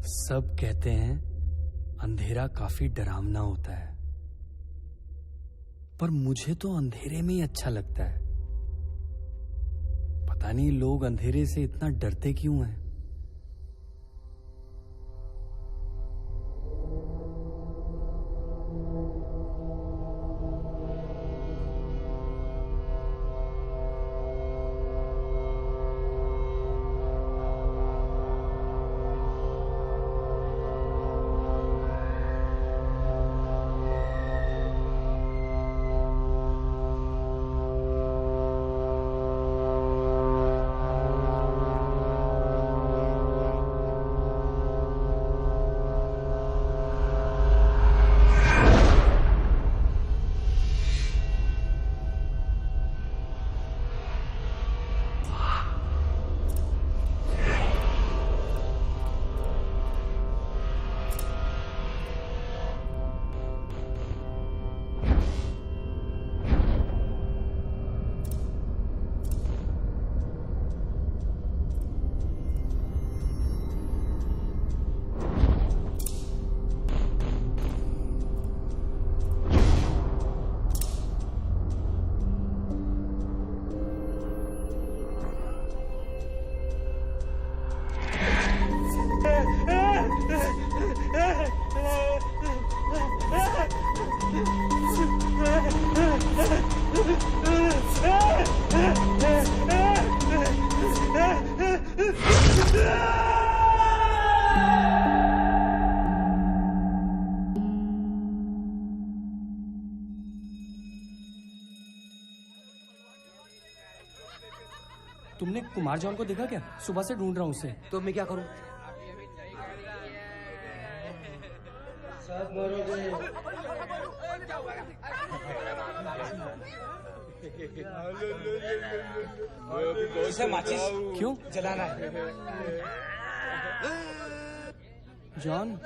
सब कहते हैं अंधेरा काफी डरावना होता है, पर मुझे तो अंधेरे में ही अच्छा लगता है। पता नहीं लोग अंधेरे से इतना डरते क्यों हैं। तुमने कुमार जॉन को देखा क्या? सुबह से ढूंढ रहा हूँ उसे। तो मैं क्या करूँ? सब मरोगे। उसे माचिस क्यों जलाना है? John,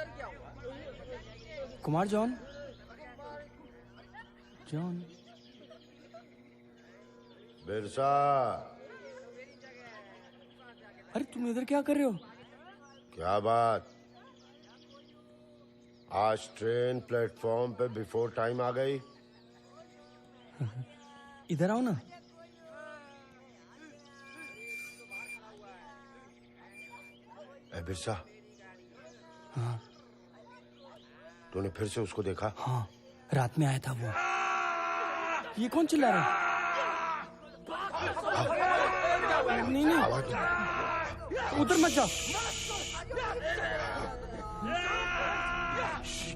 Kumar John, John. Birsa, अरे तुम इधर क्या कर रहे हो? क्या बात? आज ट्रेन प्लेटफॉर्म पे बिफोर टाइम आ गई। इधर आओ ना। ए बिरसा, हाँ तूने फिर से उसको देखा? हाँ, रात में आया था वो। ये कौन चिल्ला रहा है? नहीं नहीं, उधर मत जाओ।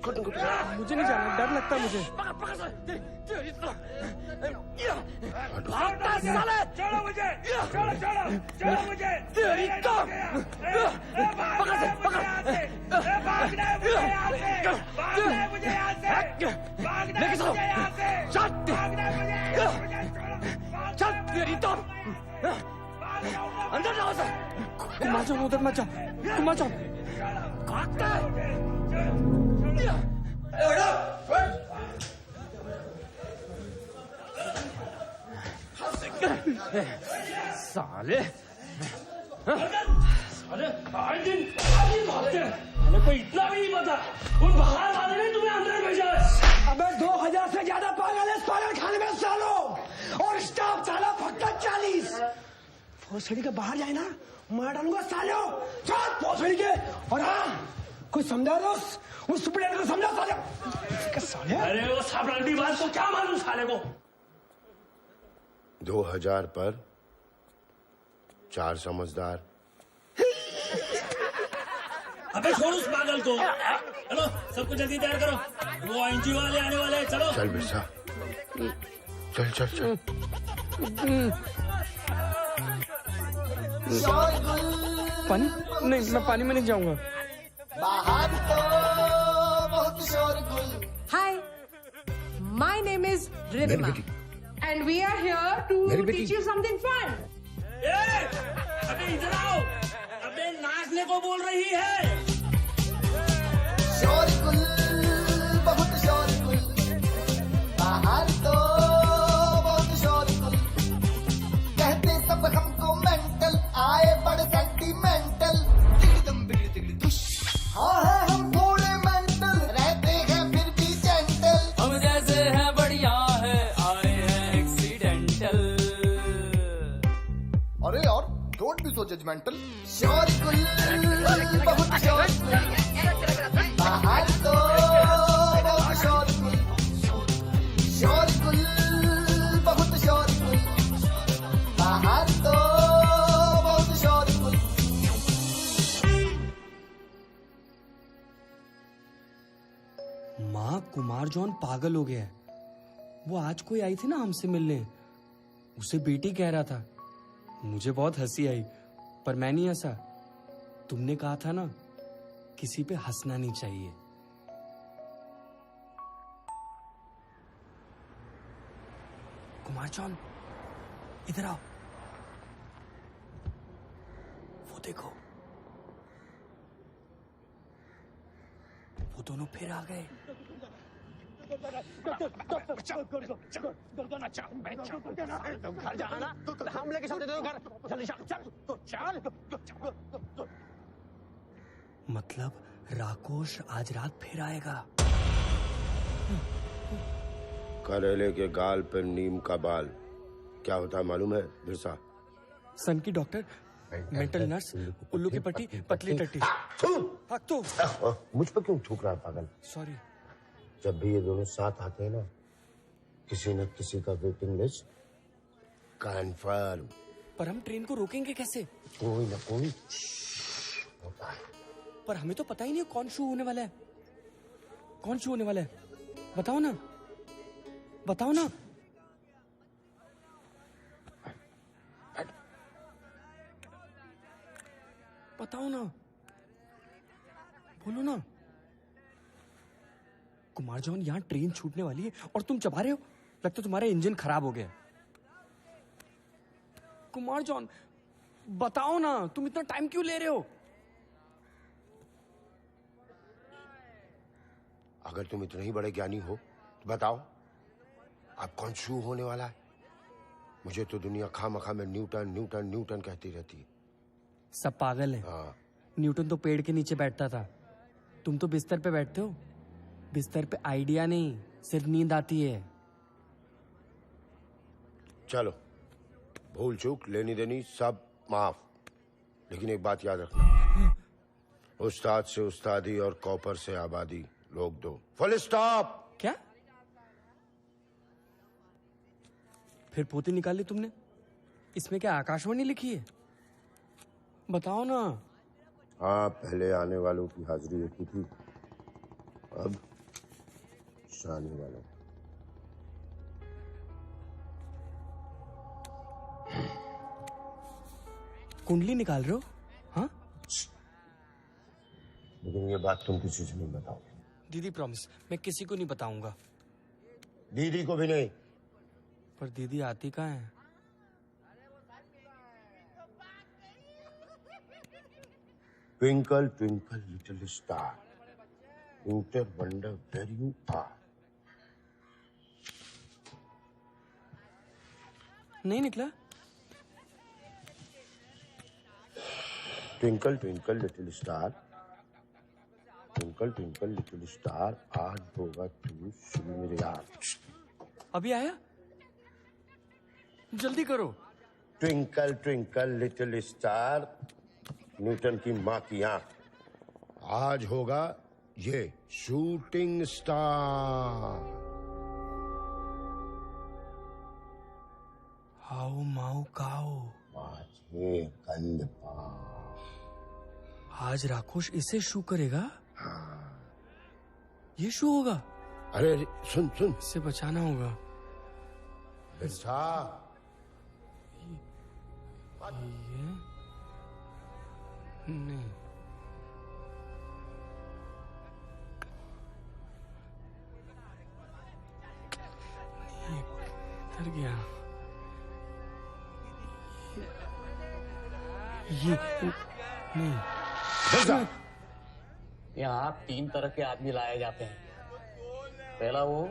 मुझे नहीं जाना, डर लगता है मुझे। छोड़ो मुझे, छोड़ो छोड़ो छोड़ो मुझे। तेरी तो भागना है मुझे यहाँ से, भागना है मुझे यहाँ से, भागना है मुझे यहाँ से, भागना है मुझे, चल तेरी तो अंदर जाओ सर। कुमार जाओ, उधर मत जाओ। कुमार जाओ। साले अरे आज दिन भागते हैं। हमें कोई इतना भी नहीं पता, उन बाहर वाले ने तुम्हें अंदर भेजा है। अबे 2000 से ज्यादा पागल है इस पागल खाने में सालों, और स्टाफ साला फक्त 40। भोसड़ी के बाहर जाए ना, मार डालूंगा सालों। चल भोसड़ी के। और हाँ, कोई समझा दो उस सुपरडेंट को, समझा साले। साले अरे वो साबरंडी बात को क्या मालूम साले को। 2000 पर 4 समझदार। अबे छोड़ उस पागल को। चलो सबको जल्दी तैयार करो, वो एनजी वाले आने वाले हैं। चलो चल बिरसा, चल चल चल। पानी? नहीं, मैं पानी में नहीं जाऊंगा। Hi, my name is Ridhima, and we are here to teach you something fun. अबे इधर आओ, अबे नाचने को बोल रही है। शोरगुल बहुत शोरगुल, बाहर तो बहुत शोरगुल, कहते सब हमको मेंटल, आए बड़े सेंटिमेंटल, तिगड़म बिगड़ तिगड़ दुश, सो जजमेंटल। शोरगुल बहुत शोरगुल, बाहर तो बहुत शोरगुल, शोरगुल बहुत शोरगुल, बाहर तो बहुत शोरगुल। माँ, कुमार जॉन पागल हो गया है। वो आज कोई आई थी ना हमसे मिलने, उसे बेटी कह रहा था। मुझे बहुत हंसी आई, पर मैं नहीं हंसा। तुमने कहा था ना, किसी पे हंसना नहीं चाहिए। कुमार जॉन, इधर आओ। वो देखो, वो दोनों फिर आ गए। घर जाना ना, हम लेके चलते थे घर। जल्दी चल। मतलब राकोश आज रात फिर आएगा। करेले के गाल पर नीम का बाल क्या होता है मालूम है बिरसा? सन की डॉक्टर, मेंटल नर्स, उल्लू की पट्टी, पतली टट्टी। हक तो मुझ पर क्यों थूक रहा है पागल? सॉरी। जब भी ये दोनों साथ आते हैं ना, किसी न किसी का वेटिंग लिस्ट कंफर्म। पर हम ट्रेन को रोकेंगे कैसे? कोई ना कोई होता है। पर हमें तो पता ही नहीं कौन शू होने वाला है। कौन शू होने वाला है? बताओ ना, बताओ ना। बताओ ना, बोलो ना। कुमार जॉन, यहाँ ट्रेन छूटने वाली है और तुम चबा रहे हो। लगता है तुम्हारा इंजन खराब हो गया। कुमार जॉन, बताओ ना, तुम इतना टाइम क्यों ले रहे हो? अगर तुम इतने ही बड़े ज्ञानी हो तो बताओ, अब कौन शू होने वाला है? मुझे तो दुनिया खामखा में न्यूटन न्यूटन न्यूटन कहती रहती है। सब पागल है। हाँ। न्यूटन तो पेड़ के नीचे बैठता था, तुम तो बिस्तर पे बैठते हो। बिस्तर पे आइडिया नहीं, सिर्फ नींद आती है। चलो, भूल चूक लेनी देनी सब माफ, लेकिन एक बात याद रखना, उस्ताद से उस्तादी और कॉपर से आबादी रोक दो। Full stop. क्या? फिर पोती निकाल ली तुमने? इसमें क्या आकाशवाणी लिखी है? बताओ ना। हाँ, पहले आने वालों की हाजिरी होती थी, अब शानी वालों। कुंडली निकाल रहे हो? हाँ? लेकिन ये बात तुम किसी से नहीं बताओ। दीदी प्रॉमिस, मैं किसी को नहीं बताऊंगा। दीदी को भी नहीं। पर दीदी आती कहाँ है? ट्विंकल ट्विंकल लिटिल स्टार, इंटर वंडर वेयर यू आर। नहीं निकला? Twinkle twinkle little star, twinkle twinkle little star, आज होगा तू शुरू मेरे यार। अभी आया? जल्दी करो। Twinkle twinkle little star, Newton की माँ की आंख, आज होगा ये शूटिंग स्टार। हाउ माउ काओ, माझे गंद पा। आज राकोश इसे शू करेगा? ये शू होगा? अरे अरे, सुन सुन, इससे बचाना होगा। बिरसा, ये नहीं, डर गया। ये नहीं। बिरसा, यहाँ 3 तरह के आदमी लाए जाते हैं। पहला वो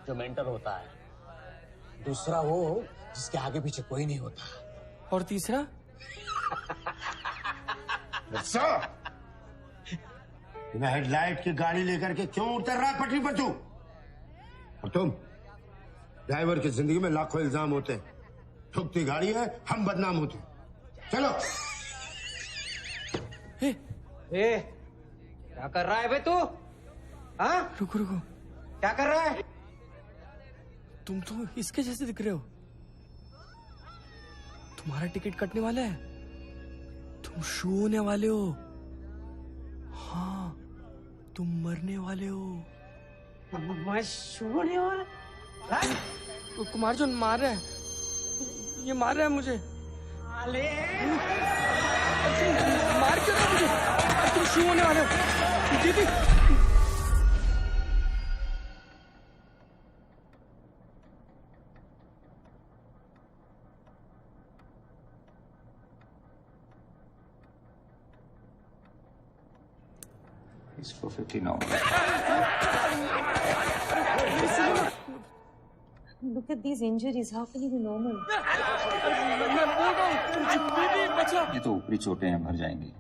जो मेंटल होता है, दूसरा वो जिसके आगे पीछे कोई नहीं होता, और तीसरा? बिरसा, मैं हेडलाइट की गाड़ी लेकर के क्यों उतर रहा है पटरी पर तू? और तुम, ड्राइवर की जिंदगी में लाखों इल्जाम होते हैं, ठुकती गाड़ी है, हम बदनाम होते हैं। चलो। ए क्या कर रहा है बे तू? हाँ, रुको रुको, क्या कर रहा है? तुम तो इसके जैसे दिख रहे हो। तुम्हारा टिकट कटने वाला है, तुम शू होने वाले हो। हाँ, तुम मरने वाले हो। मैं सोने वाला? कुमार जो मार रहा है, ये मार रहा है मुझे। साले! मार क्यों रहा है मुझे? तुम शू होने वाले हो दीदी। It's perfectly normal. Look at these injuries. How can he be normal? मैं बोल रहा हूँ, दीदी बचा। ये तो ऊपरी चोटें हैं, भर जाएंगी,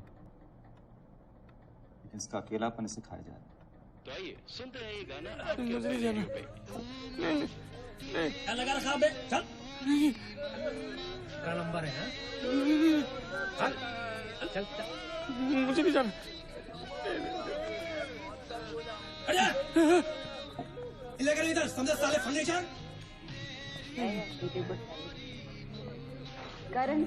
लेकिन इसका अकेलापन इसे खाया जा रहा है। तो आइए सुनते हैं ये गाना। मुझे नहीं जाना। नहीं नहीं नहीं। क्या लगा रखा बे? चल। नहीं क्या नंबर है? हाँ? चल चल। मुझे नहीं जाना। अरे! इलेगा इधर, समझा साले फर्नीचर? Karan,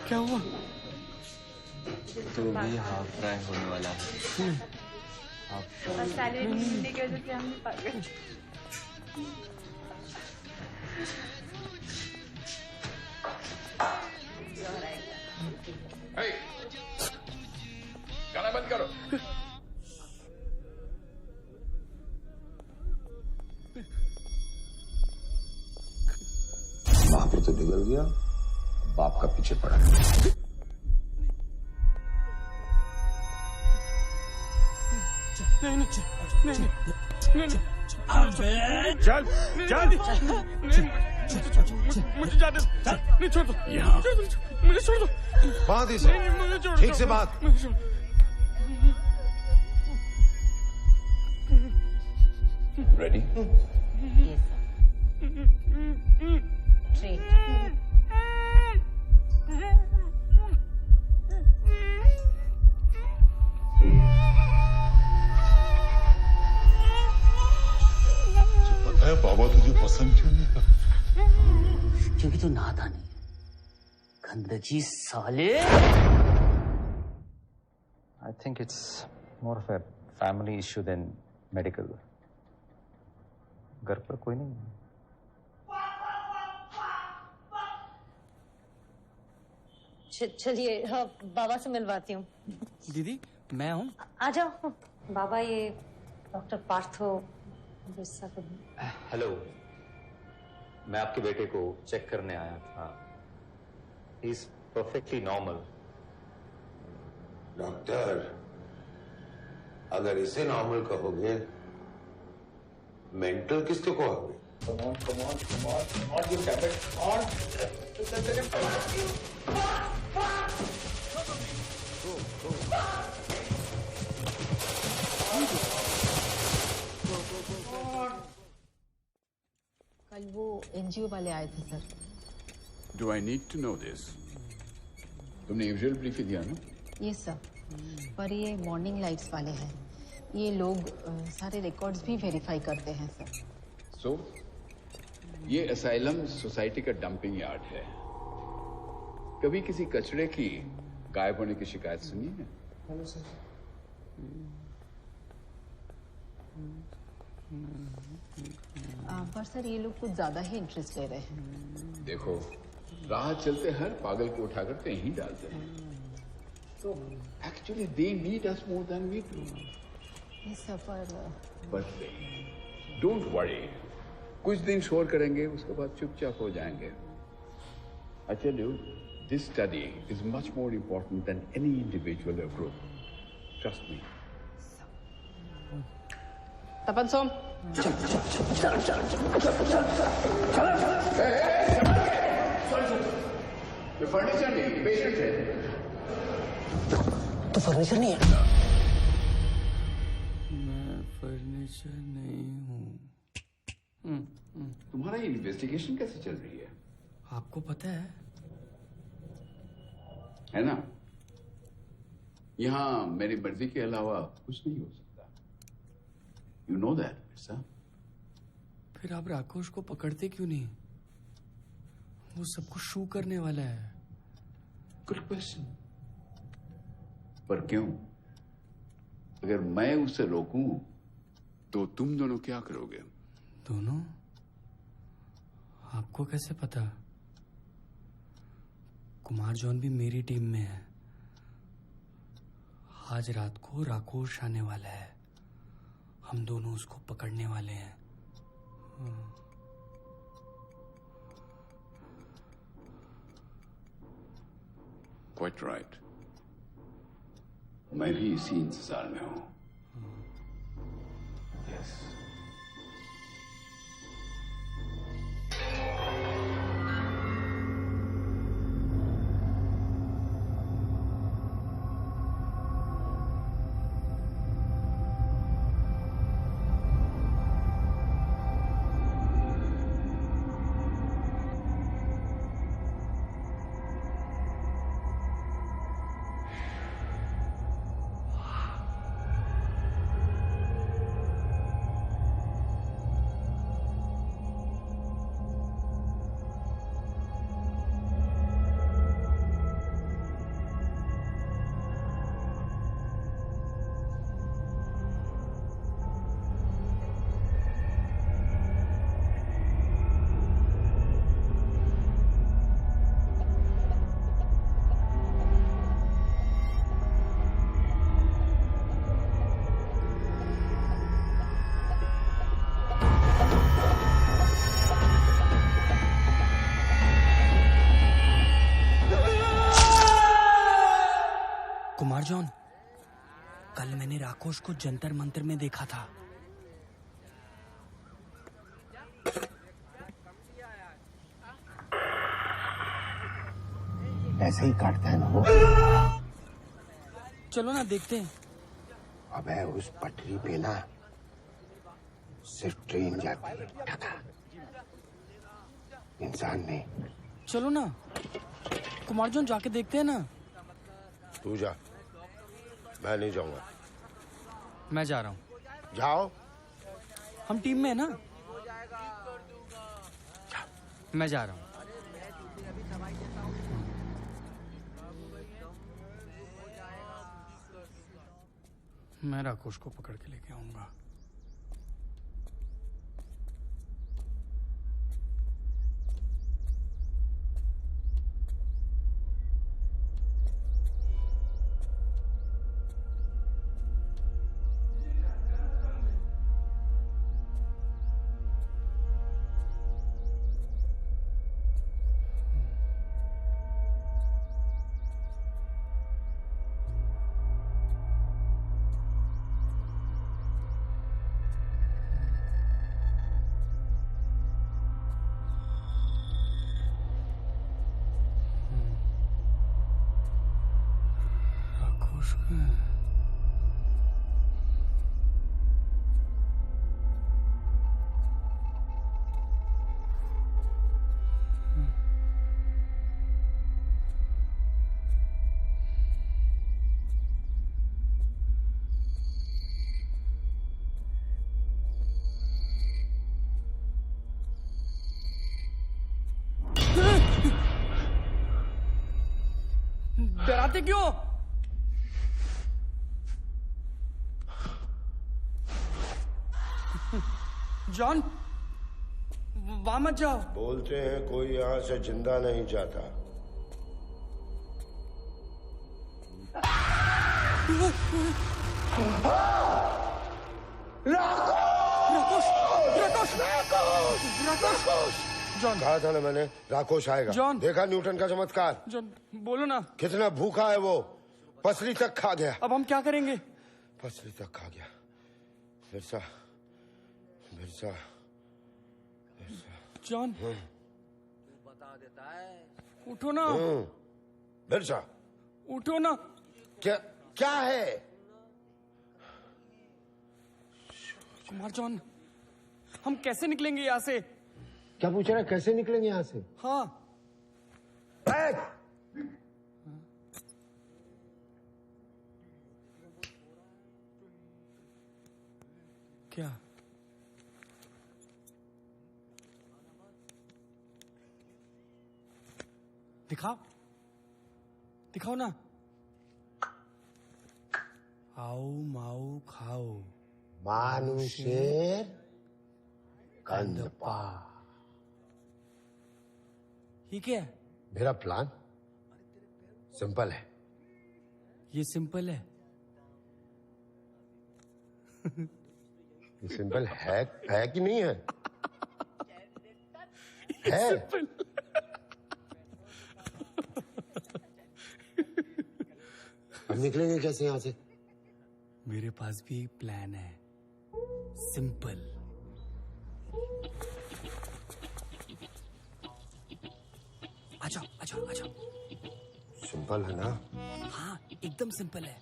क्या हुआ? तो भी हाफ फ्राई होने वाला है। सैलरी मिलने की वजह से हम पागल। गाना बंद करो। महापुत्र तो निकल गया, बाप का पीछे पड़ा। नहीं नहीं नहीं नहीं। चल चल मुझे जाने दो। नहीं छोड़ दो, यहाँ मुझे छोड़ दो। बांध इसे, मुझे छोड़ ठीक से बात। मुझे छोड़। रेडी? Straight. पता है बाबा तुझे पसंद क्यों नहीं करता? क्योंकि तू नहाता नहीं। गंदगी साले। I think it's more of a family issue than medical. घर पर कोई नहीं है। चलिए, हाँ, बाबा से मिलवाती हूँ। दीदी मैं हूँ। आ जाओ बाबा, ये डॉक्टर पार्थो गुस्सा कर। हेलो, मैं आपके बेटे को चेक करने आया था। He is perfectly normal. Doctor, अगर इसे नॉर्मल कहोगे, मेंटल किसको कहोगे? कल वो एनजीओ वाले आए थे sir. Do I need to know this? तुमने यूजुअल ब्रीफ दिया ना? ये सर, पर ये मॉर्निंग लाइट्स वाले हैं। ये लोग सारे रिकॉर्ड्स भी वेरीफाई करते हैं सर। सो ये असाइलम सोसाइटी का डंपिंग यार्ड है। कभी किसी कचरे की गायब होने की शिकायत सुनी है? पर सर ये लोग कुछ ज्यादा ही इंटरेस्ट ले रहे हैं। देखो, राह चलते हर पागल को उठाकर कहीं ही डालते हैं। तो actually they need us more than we do. ये सफर बट डोंट वरी, कुछ दिन शोर करेंगे, उसके बाद चुपचाप हो जाएंगे। I tell you, this study is much more important than any individual or group. Trust me. तपन सोम, ये फर्नीचर नहीं, पेशेंट है। तो फर्नीचर नहीं है। मैं फर्नीचर नहीं हूँ। तुम्हारा इन्वेस्टिगेशन कैसे चल रही है? आपको पता है ना, यहां मेरी मर्जी के अलावा कुछ नहीं हो सकता। You know that Mirza. फिर आप राकोश को पकड़ते क्यों नहीं? वो सबको शू करने वाला है। Good question. पर क्यों? अगर मैं उसे रोकूं तो तुम दोनों क्या करोगे? दोनों? आपको कैसे पता? कुमार जॉन भी मेरी टीम में है। आज रात को राकोश आने वाला है। हम दोनों उसको पकड़ने वाले हैं। Quite right. मैं भी इसी इंतजार में हूं। यस। कुमार जॉन, कल मैंने राकोश को जंतर मंतर में देखा था। ऐसे ही काटता है ना वो। चलो ना देखते हैं। अबे उस पटरी पे ना सिर्फ ट्रेन जाती है, टका। इंसान नहीं। चलो ना कुमार जॉन, जाके देखते हैं ना। तू जा, मैं नहीं जाऊंगा। मैं जा रहा हूँ। जाओ। हम टीम में है ना। मैं जा रहा हूँ। मैं राकोश को पकड़ के लेके आऊंगा। डराते क्यों? जॉन, वहां मत जाओ। बोलते हैं कोई यहां से जिंदा नहीं जाता। राकोश, राकोश, राकोश। जॉन, कहा था ना मैंने, राकोश आएगा। जॉन। देखा न्यूटन का चमत्कार। जॉन, बोलो ना। कितना भूखा है वो, पसली तक खा गया। अब हम क्या करेंगे? पसली तक खा गया। मिर्जा, मिर्जा, मिर्जा। जॉन, बता देता है। उठो ना। मिर्जा, उठो ना। क्या क्या है? कुमार जॉन, हम कैसे निकलेंगे यहाँ से? क्या पूछ रहा है, कैसे निकलेंगे यहाँ से? हाँ, क्या? दिखाओ, दिखाओ ना। आओ माओ खाओ, मानुषेर कंदपा। ये क्या है? मेरा प्लान सिंपल है। ये सिंपल है? ये सिंपल है कि नहीं है? है। हम निकलेंगे कैसे यहाँ से? मेरे पास भी एक प्लान है, सिंपल। आ जाओ, आ जाओ, आ जाओ। सिंपल है ना? हाँ, एकदम सिंपल है।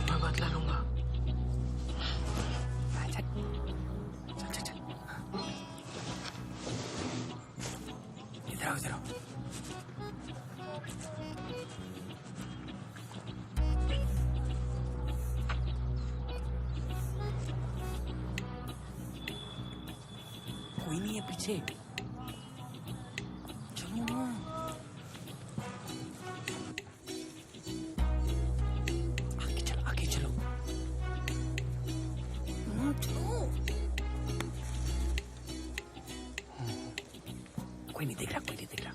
मैं बदला लूंगा। चल चल चल चल। इधर आओ, इधर आओ। कोई नहीं है पीछे। चलो ना। आगे चलो, आगे चलो। चलो। कोई नहीं देख रहा, कोई नहीं देख रहा।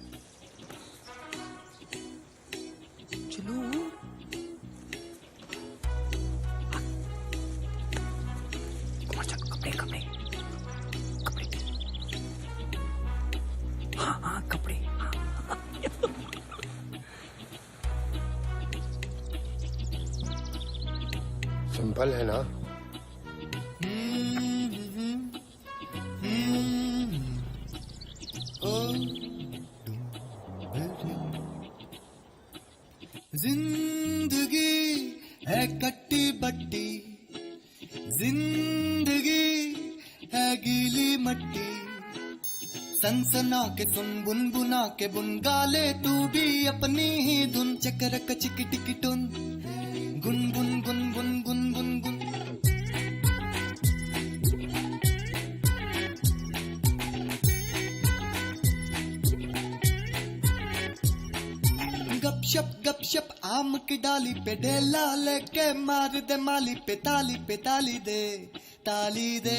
चलो। कुमार चल, कपड़े कपड़े कपड़े। हाँ हाँ, कपड़े। हाँ। सिंपल है ना? जिंदगी है कट्टी बट्टी, जिंदगी है गीली मट्टी, सनसना के सुन बुनबुना के बुन गाले तू भी अपनी ही धुन, चकर कचिक टिकी टुन, गुन गुन गुन गुन गुन गुन गुन। गपशप आम की डाली पे ढेला लेके मार दे माली पे ताली दे ताली दे।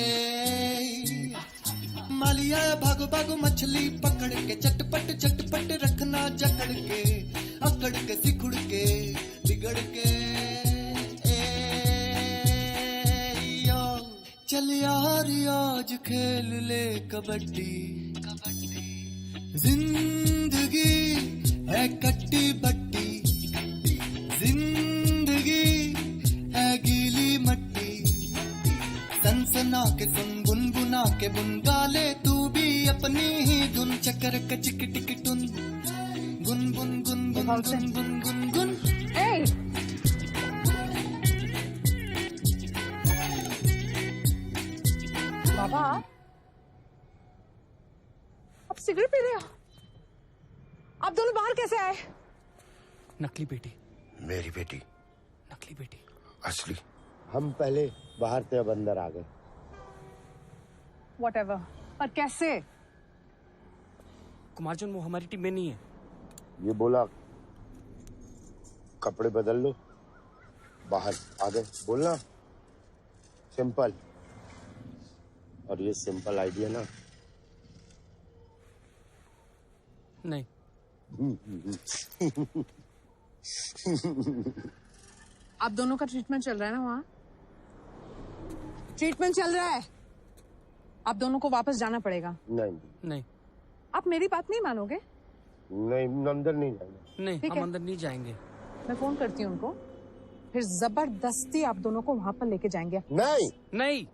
मालिया भागो भागो मछली पकड़ के, चटपट चटपट रखना जकड़ के, अकड़ के सिकुड़ के बिगड़ के। यो चल यार आज खेल ले कबड्डी, जिंदगी है कट्टी बट्टी, जिंदगी है गीली मट्टी, सनसना के सुन बुनबुना के बुन गाले तू भी अपनी ही धुन, चकर कचिक टिक टुन, गुन गुन गुन गुन गुन गुन गुन गुन। Hey! बाबा, आप सिगरेट पी रहे हो? आप दोनों बाहर कैसे आए? नकली बेटी। मेरी बेटी। नकली बेटी। असली। हम पहले बाहर थे, अब अंदर आ गए। Whatever. पर कैसे? कुमारजन वो हमारी टीम में नहीं है। ये बोला कपड़े बदल लो, बाहर आ गए। बोलना सिंपल। और ये सिंपल आइडिया ना? नहीं। आप दोनों का ट्रीटमेंट चल रहा है ना वहाँ? ट्रीटमेंट चल रहा है। आप दोनों को वापस जाना पड़ेगा। नहीं नहीं आप मेरी बात नहीं मानोगे? नहीं, अंदर नहीं जाएंगे। नहीं, ठीक हम है। अंदर नहीं जाएंगे। मैं फोन करती हूँ उनको, फिर जबरदस्ती आप दोनों को वहाँ पर लेके जाएंगे। नहीं नहीं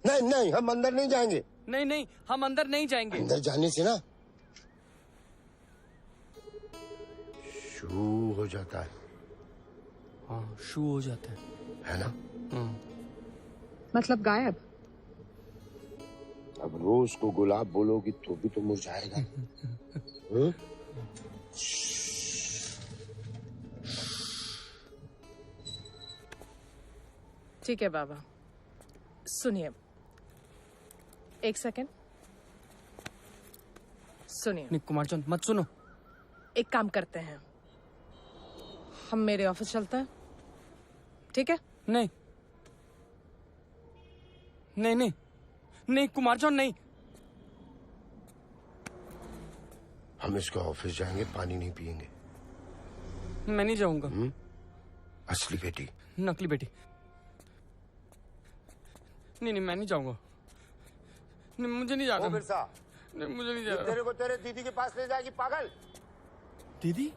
नहीं नहीं, हम अंदर नहीं जाएंगे। नहीं नहीं, हम अंदर नहीं जाएंगे। अंदर जाने से ना शू हो जाता है। हाँ, शू हो जाता है ना? हाँ। मतलब गायब? अब रोज को गुलाब बोलोगी तो भी तो मुरझाएगा। हाँ? ठीक है बाबा, सुनिए, एक सेकंड सुनिए। नहीं कुमार चंद मत सुनो। एक काम करते हैं, हम मेरे ऑफिस चलते हैं, ठीक है? नहीं नहीं नहीं नहीं कुमार चंद नहीं। हम इसके ऑफिस जाएंगे, पानी नहीं पिएंगे। मैं नहीं जाऊंगा। असली बेटी। नकली बेटी। नहीं नहीं मैं नहीं जाऊंगा। नहीं मुझे नहीं जाना। बिरसा, नहीं मुझे नहीं जाना। तेरे को तेरे दीदी के पास ले जाएगी पागल। दीदी?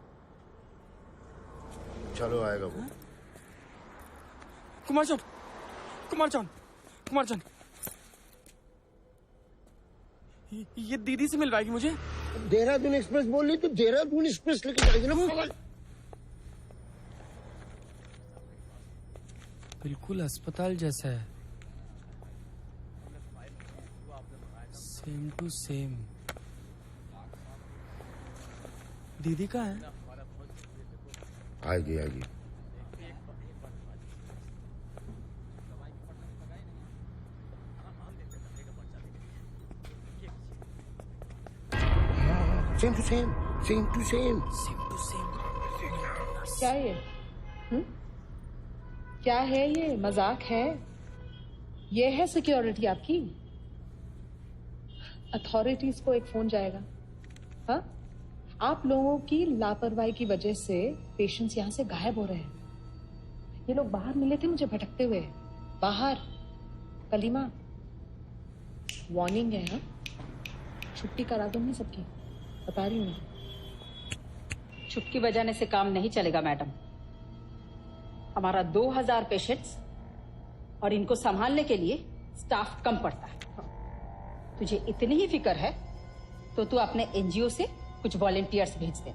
चलो आएगा वो। कुमार चंद, कुमार चंद, कुमार चंद, ये दीदी से मिलवाएगी मुझे। देहरादून एक्सप्रेस बोल रही तो देहरादून एक्सप्रेस लेके जाएगी ना पागल। बिल्कुल अस्पताल जैसा है, सेम टू सेम। दीदी कहाँ है? आएगी आएगी। Same to same, same to same, same to same. क्या ये? क्या है ये? मजाक है? ये है सिक्योरिटी आपकी? अथॉरिटीज को एक फोन जाएगा। हाँ, आप लोगों की लापरवाही की वजह से पेशेंट्स यहाँ से गायब हो रहे हैं। ये लोग बाहर मिले थे मुझे भटकते हुए, बाहर। कलीमा, वार्निंग है। हाँ, छुट्टी करा दूंगी सबकी, बता रही हूँ। छुट्टी बजाने से काम नहीं चलेगा मैडम। हमारा 2000 पेशेंट्स और इनको संभालने के लिए स्टाफ कम पड़ता है। तुझे इतनी ही फिक्र है तो तू अपने एनजीओ से कुछ वॉलेंटियर्स भेज दे।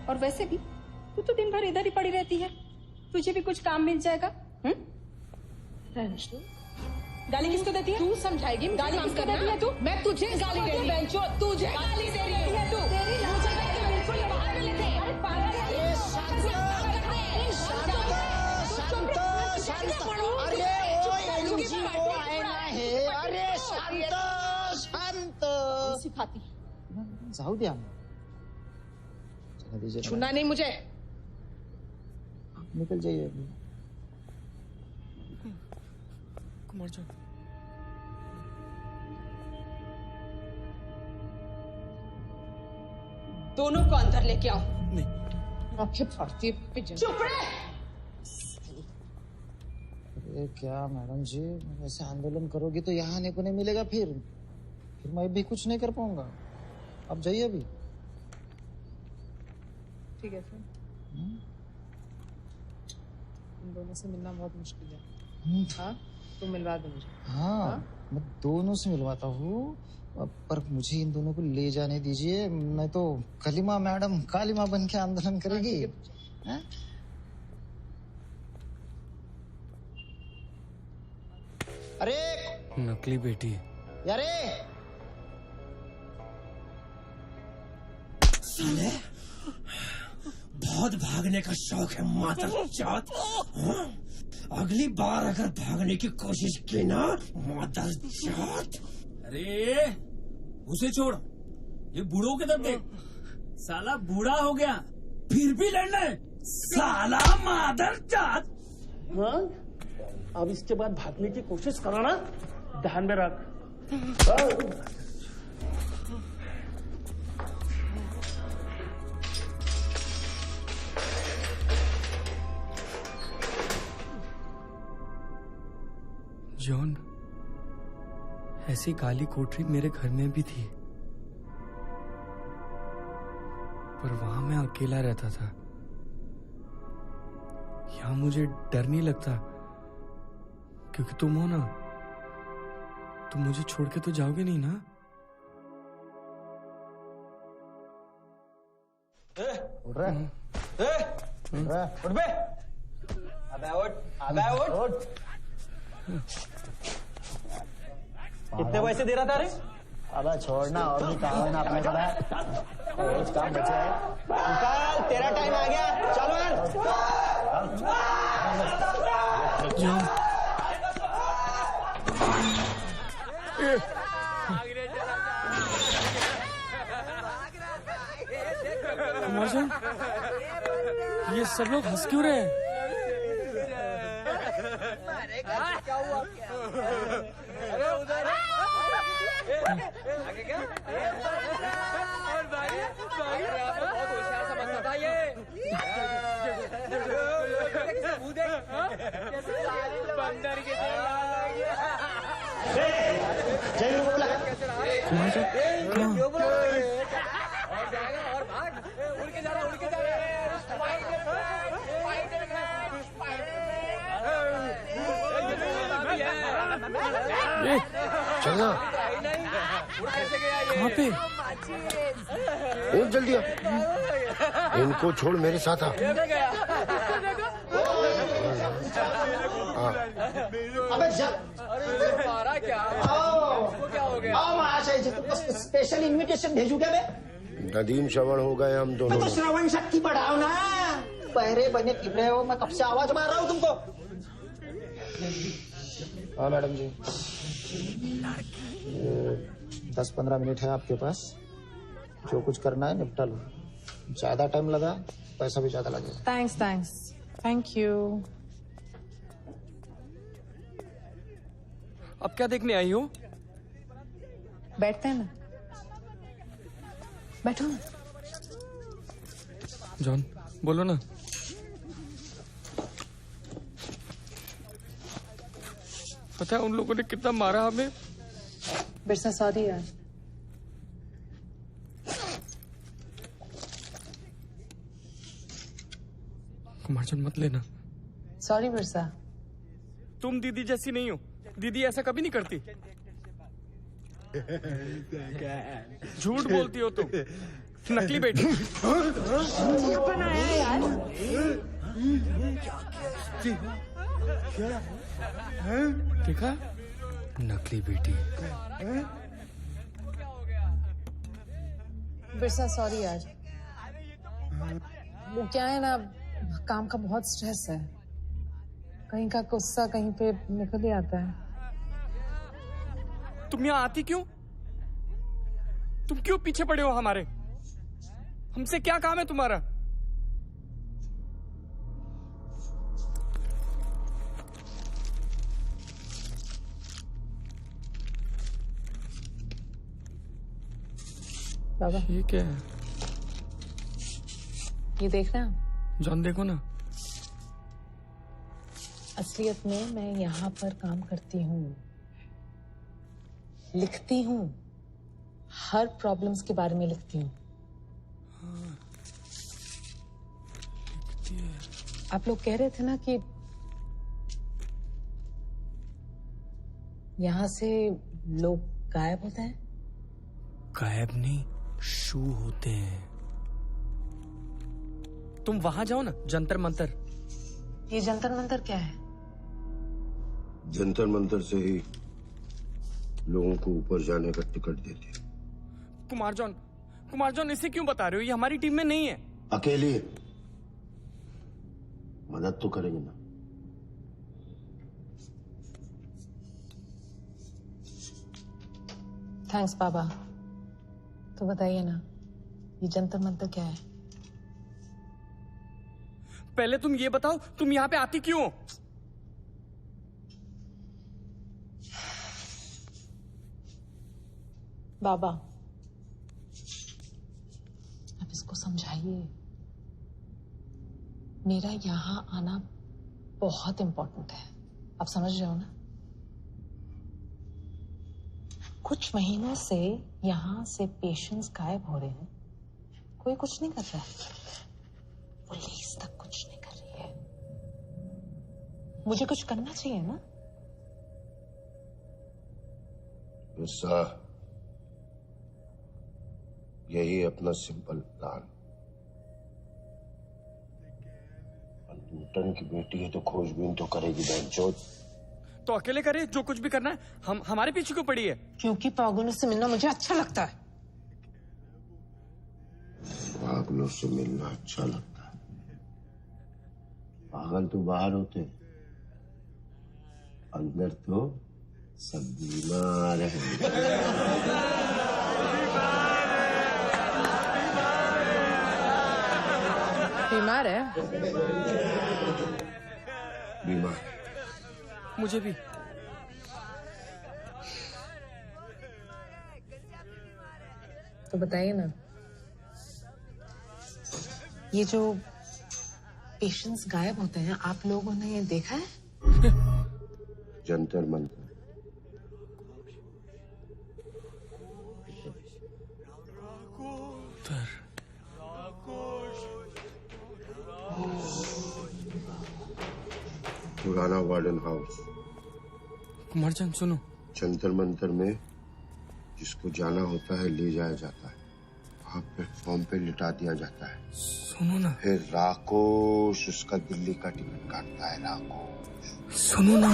और वैसे भी तू तो दिन भर इधर ही पड़ी रहती है, तुझे भी कुछ काम मिल जाएगा। गाली किसको देती है? तू समझाएगी। गाली किसको देती है तू? मैं तुझे गाली दे रही हूँ। तुझे गाली दे रही है तू। मुझे बिल्कुल बाहर मिले थे। अरे पागल है। सिखाती जाऊ द्या चला दीजिए। छूना नहीं मुझे। निकल जाइए अभी। कुमार चंद, दोनों को अंदर लेके आओ। नहीं। आंखें फाड़ती है पिजन। चुप रहे। अरे क्या मैडम जी, ऐसे आंदोलन करोगी तो यहाँ आने को नहीं मिलेगा। फिर मैं भी कुछ नहीं कर पाऊंगा। आप जाइए अभी। ठीक है फिर। इन दोनों से मिलना बहुत मुश्किल है। हाँ, तुम मिलवा दो मुझे। हाँ, मैं दोनों से मिलवाता हूँ, पर मुझे इन दोनों को ले जाने दीजिए। मैं तो कलीमा मैडम कालीमा बन के आंदोलन करेगी। हाँ? अरे नकली बेटी। यारे साले, बहुत भागने का शौक है मादरजात। हाँ? अगली बार अगर भागने की कोशिश की ना मादरजात। अरे उसे छोड़, ये बूढ़ों के तरफ देख। साला बूढ़ा हो गया फिर भी लड़ना है, साला मादरजात। हाँ, अब इसके बाद भागने की कोशिश कराना, ध्यान में रख। जॉन, ऐसी काली कोठरी मेरे घर में भी थी, पर वहां मैं अकेला रहता था। यहां मुझे डर नहीं लगता, क्योंकि तुम हो ना। तुम मुझे छोड़ के तो जाओगे नहीं ना? उठ रहा है? उठ रहा है? उठ बे। अबे उठ। कितने पैसे दे रहा था रे? अबे छोड़ना, और भी काम है ना अपने पड़ा है। रोज काम बचे है। निकाल, तेरा टाइम आ गया। चलो यार। कुमार जान, ये सब लोग हंस क्यों रहे हैं? क्या हुआ? अरे उधर आगे क्या? और भाई बहुत होशियार सा बंदा था ये। बंदर के कुमार जान, क्यों बोला? और जाएगा और भाग, उड़ के जा रहा चलना। कहाँ पे? उठ जल्दी आ। इनको छोड़ मेरे साथ आ। अबे मारा क्या? क्या हो गया? आओ महाशय जी, तुमको स्पेशल इनविटेशन भेजू क्या मैं? नदीम श्रवण हो गए हम दोनों। तो श्रवण शक्ति बढ़ाओ ना। बहरे बने फिर रहे हो, मैं कब से आवाज मार रहा हूँ तुमको। हाँ मैडम जी, 10-15 मिनट है आपके पास। जो कुछ करना है निपटा लो। ज्यादा टाइम लगा, पैसा भी ज्यादा लगेगा। Thanks thank you. अब क्या देखने आई हो? बैठते हैं ना, बैठो ना। जॉन, बोलो ना। पता है उन लोगों ने कितना मारा हमें? बिरसा सॉरी यार। कुमार जान मत लेना। सॉरी बिरसा। तुम दीदी जैसी नहीं हो। दीदी ऐसा कभी नहीं करती। झूठ बोलती हो तुम, नकली बेटी। बनाया यार। देखा, नकली बेटी। बिरसा सॉरी यार। वो क्या है ना, काम का बहुत स्ट्रेस है। कहीं का गुस्सा कहीं पे निकल ही आता है। तुम यहाँ आती क्यों? तुम क्यों पीछे पड़े हो हमारे? हमसे क्या काम है तुम्हारा? बाबा ये क्या है? ये देखना। जॉन देखो ना। असलियत में मैं यहाँ पर काम करती हूँ, लिखती हूँ, हर प्रॉब्लम्स के बारे में लिखती हूँ। आप लोग कह रहे थे ना कि यहाँ से लोग गायब होते हैं। गायब नहीं, शू होते हैं। तुम वहां जाओ ना, जंतर मंतर। ये जंतर मंतर क्या है? जंतर मंतर से ही लोगों को ऊपर जाने का टिकट देते हैं। कुमार जॉन इसे क्यों बता रहे हो? ये हमारी टीम में नहीं है। अकेली मदद तो करेंगे ना। थैंक्स बाबा। तो बताइए ना, ये जंतर मंतर क्या है? पहले तुम ये बताओ, तुम यहाँ पे आती क्यों हो? बाबा आप इसको समझाइए। मेरा यहाँ आना बहुत इंपॉर्टेंट है। आप समझ रहे हो ना? कुछ महीनों से यहाँ से पेशेंट्स गायब हो रहे हैं। कोई कुछ नहीं कर रहा है। पुलिस तक कुछ नहीं कर रही है। मुझे कुछ करना चाहिए ना? बिरसा, यही अपना सिंपल प्लान। न्यूटन की बेटी है तो खोजबीन तो करेगी बहनचोद। तो अकेले करे जो कुछ भी करना है। हम हमारे पीछे क्यों पड़ी है? क्योंकि पागलों से मिलना मुझे अच्छा लगता है। पागलों से मिलना अच्छा लगता है? पागल तो बाहर होते, अंदर तो सब बीमार है। बीमार है? बीमार। मुझे भी। तो बताइए ना, ये जो पेशेंट्स गायब होते हैं, आप लोगों ने ये देखा है? जंतर मंतर। पुराना वार्डन हाउस। कुमारचंद सुनो, जंतर मंतर में जिसको जाना होता है ले जाया जाता है, वहां प्लेटफॉर्म पे लिटा दिया जाता है। सुनो ना। फिर राकोश उसका दिल्ली का टिकट काटता है। राकोश सुनो ना।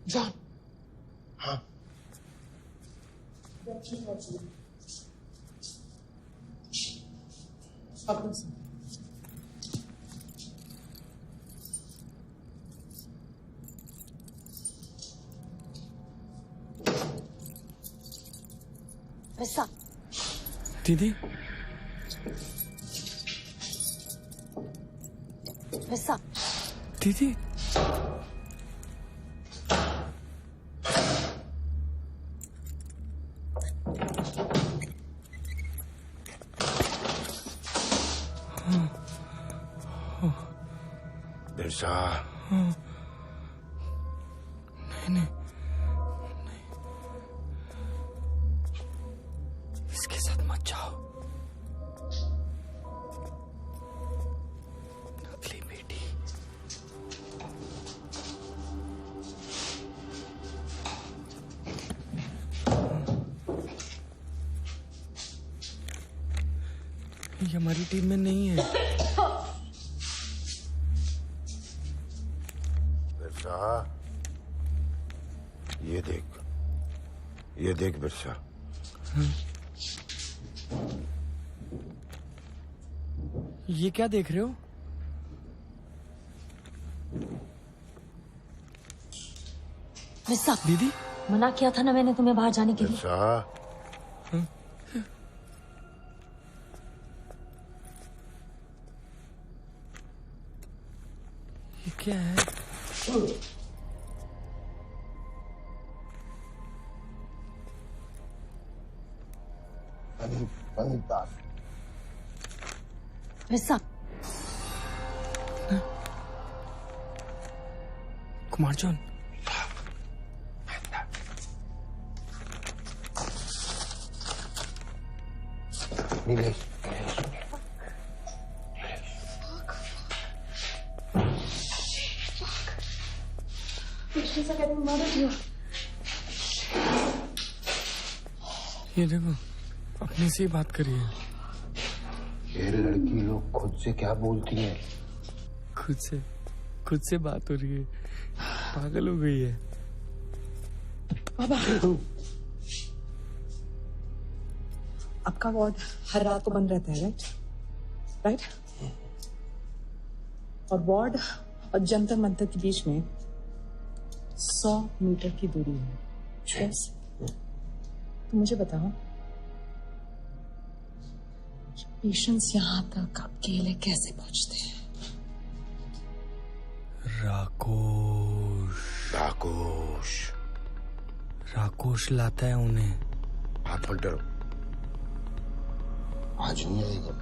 जॉन। हाँ। वैसा दीदी, वैसा दीदी, बिरसा। नहीं, इसके साथ मत जाओ। नकली बेटी। ये हमारी टीम में नहीं है। बिरसा, ये देख बिरसा। ये क्या देख रहे हो? वैसा दीदी, मना किया था ना मैंने तुम्हें बाहर जाने के लिए। बिरसा, ये क्या है? वैसा कुमारचंद, नीलेश। ये देखो, अपने से ही बात करिए। ये लड़की लोग खुद से क्या बोलती है? खुद से बात हो रही है। पागल हो गई है। बाबा, आपका वार्ड हर रात को बंद रहता है, राइट? और वार्ड और जंतर मंतर के बीच में 100 मीटर की दूरी है। यस। तो मुझे बताओ, पेशेंट्स यहाँ तक अकेले कैसे पहुंचते हैं? राकोश लाता है उन्हें। आप मत डरो, आज नहीं आएगा।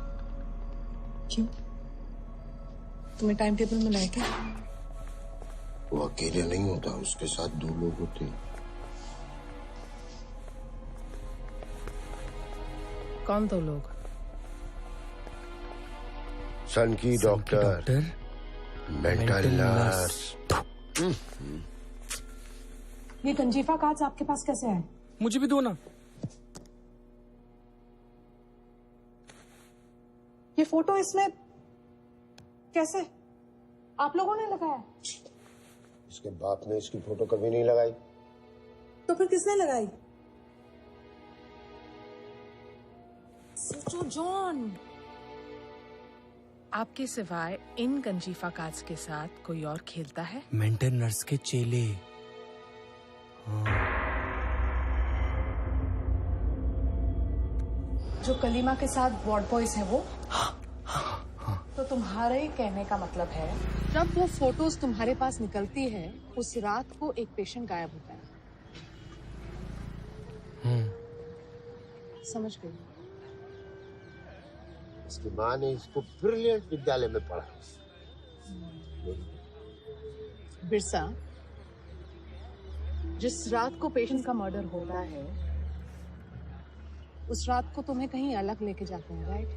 क्यों? तुम्हें टाइम टेबल मिला है क्या? वो अकेले नहीं होता, उसके साथ 2 लोग होते हैं। कौन 2 लोग? सन की डॉक्टर, मेंटल नर्स। ये गंजीफा कार्ड्स आपके पास कैसे आए? मुझे भी दो ना। ये फोटो इसमें कैसे आप लोगों ने लगाया? इसके बाप ने इसकी फोटो कभी नहीं लगाई। तो फिर किसने लगाई? सोचो जॉन, आपके सिवाय इन गंजीफा कार्ड्स के साथ कोई और खेलता है? मेंटर नर्स के चेले। हाँ। जो कलीमा के साथ वार्ड बॉयज है वो? तो तुम्हारे कहने का मतलब है जब वो फोटोज तुम्हारे पास निकलती है उस रात को एक पेशेंट गायब होता है। समझ गई? इसकी माँ ने इसको ब्रिलियंट विद्यालय में पढ़ा। बिरसा, जिस रात को पेशेंट का मर्डर होता है उस रात को तुम्हें कहीं अलग लेके जाते हैं, राइट?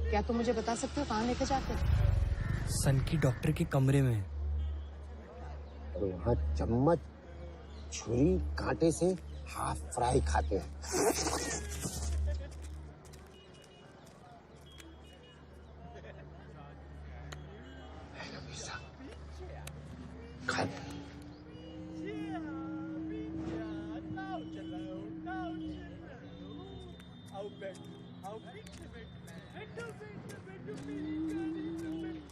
क्या तुम मुझे बता सकते हो कहाँ लेके जाते हैं? सन की डॉक्टर के कमरे में। और वहाँ चम्मच छुरी कांटे से हाफ फ्राई खाते हैं।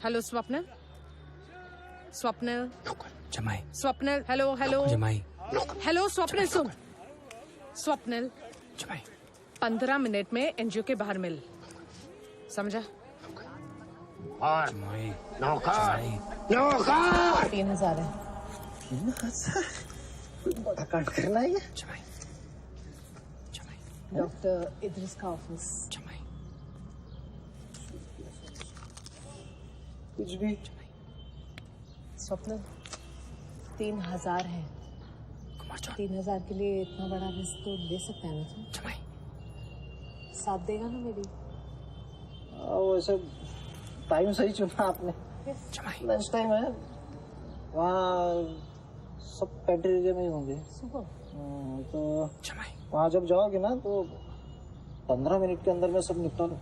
हेलो स्वप्निल, स्वप्निल, जमाई, स्वप्निल, हेलो हेलो जमाई, हेलो स्वप्निल, सुन स्वप्निल, जमाई, 15 मिनट में एनजीओ के बाहर मिल, समझा? जमाई, नौकर, नौकर। 3000 है। 3000 बड़ा काट करना है ये। जमाई, जमाई, डॉक्टर इद्रिस का ऑफिस। जमाई, कुछ भी। स्वप्न 3000 है। 3000 के लिए इतना बड़ा रिस्क तो ले सकता है ना तुम? जमाई, साथ देगा ना मेरी? वैसे टाइम सही चुना आपने। जमाई, लंच टाइम है, वहाँ सब पेट्री एरिया में ही होंगे। सुबह तो जमाई, वहाँ जब जाओगे ना तो 15 मिनट के अंदर में सब निपटा लो।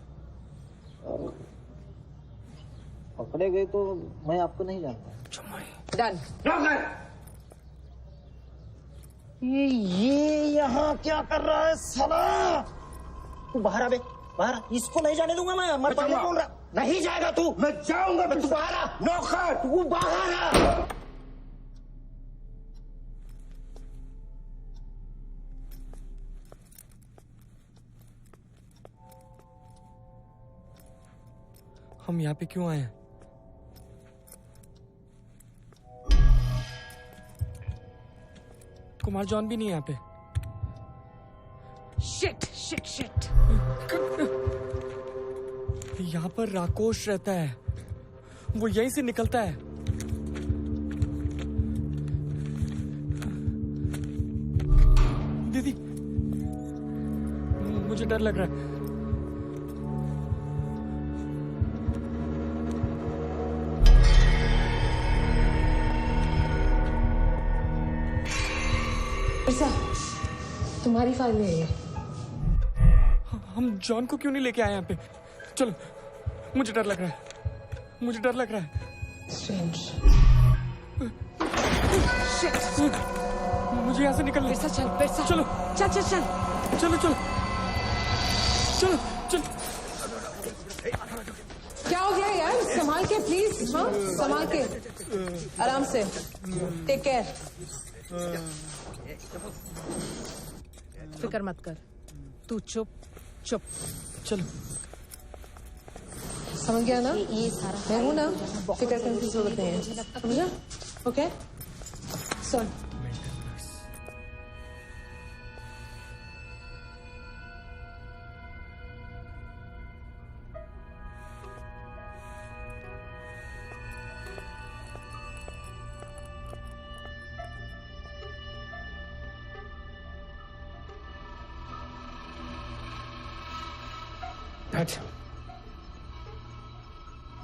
और पकड़े गए तो मैं आपको नहीं जानता। डन। ये यहाँ क्या कर रहा है साला? तू बाहर आ बे, बाहर। इसको नहीं जाने दूंगा मैं पहले बोल रहा। नहीं जाएगा तू। मैं जाऊंगा। तू बाहर आ। नौकर, तू बाहर आ। हम यहाँ पे क्यों आए हैं? कुमार जॉन भी नहीं है यहाँ पे। Shit shit shit. यहाँ पर राकोश रहता है, वो यहीं से निकलता है। दीदी, मुझे डर लग रहा है। तुम्हारी फाइल है ये। हम जॉन को क्यों नहीं लेके आए यहाँ पे? चलो, मुझे डर लग रहा है, मुझे डर लग रहा है। मुझे यहाँ से निकलना है। चल पैसा, चलो चल चल चल चलो चलो चलो चलो। क्या हो गया यार? संभाल के प्लीज। हाँ, संभाल के, आराम से, टेक केयर। फिक्र मत कर, तू चुप चुप। चलो, समझ गया ना? ये सारा मैं हूं ना, फिक्र करने की जरूरत नहीं है, समझा? ओके, सुन,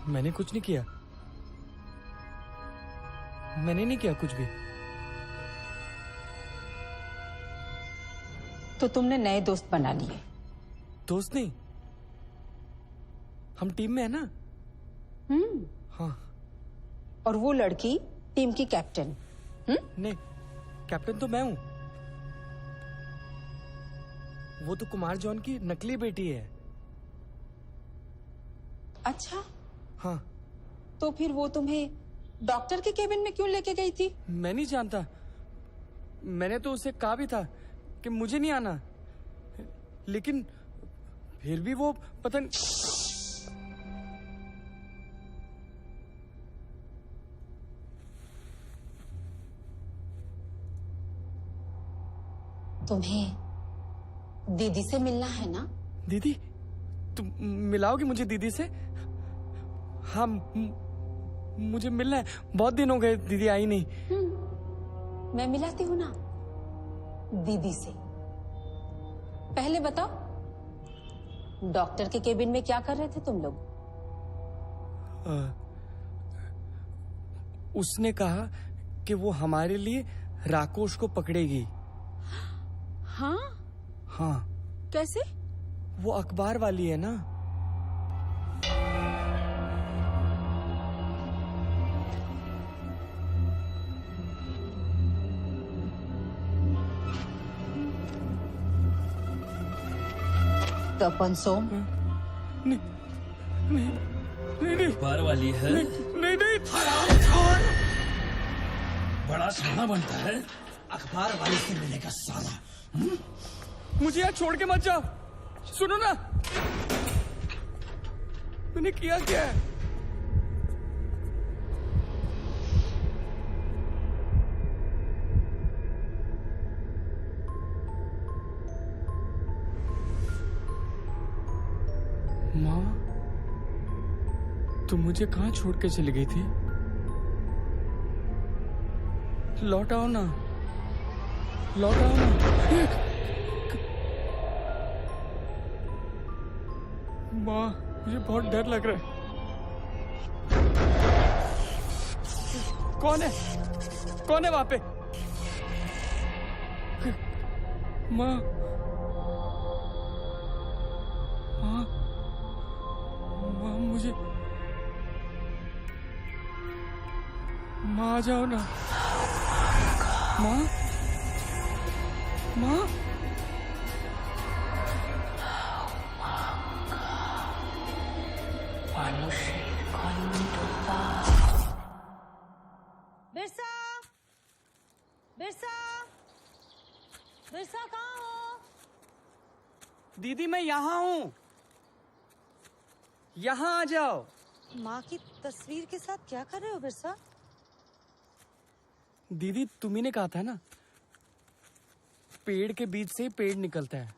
मैंने कुछ नहीं किया, मैंने नहीं किया कुछ भी। तो तुमने नए दोस्त बना लिए। दोस्त नहीं, हम टीम में है ना। हाँ। और वो लड़की टीम की कैप्टन। नहीं, कैप्टन तो मैं हूं। वो तो कुमार जॉन की नकली बेटी है। अच्छा। हाँ। तो फिर वो तुम्हें डॉक्टर के केबिन में क्यों लेके गई थी? मैं नहीं जानता। मैंने तो उसे कहा भी था कि मुझे नहीं आना, लेकिन फिर भी वो पता नहीं। तुम्हें दीदी से मिलना है ना? दीदी? तुम मिलाओगी मुझे दीदी से? हाँ, मुझे मिलना है। बहुत दिन हो गए, दीदी आई नहीं। मैं मिलाती हूँ ना दीदी से। पहले बताओ, डॉक्टर के केबिन में क्या कर रहे थे तुम लोग? उसने कहा कि वो हमारे लिए राकोश को पकड़ेगी। हाँ? हाँ। कैसे? वो अखबार वाली है ना। तपन सोम? नहीं नहीं नहीं नहीं, अखबार वाली है। नहीं नहीं। बड़ा सोना बनता है अखबार वाले से मिलेगा साला। मुझे यहाँ छोड़ के मत जाओ। सुनो ना, मैंने किया क्या है? माँ, तुम मुझे कहाँ छोड़ के चली गई थी? लौट आओ ना, लौट आओ ना। माँ, मुझे बहुत डर लग रहा है। कौन है? कौन है वहां पे? माँ, माँ, माँ, मुझे माँ आ जाओ ना। माँ, माँ, बिरसा, बिरसा, बिरसा कहाँ हो? दीदी मैं यहाँ हूँ, यहाँ आ जाओ। माँ की तस्वीर के साथ क्या कर रहे हो बिरसा? दीदी तुम्ही ने कहा था ना, पेड़ के बीच से पेड़ निकलता है।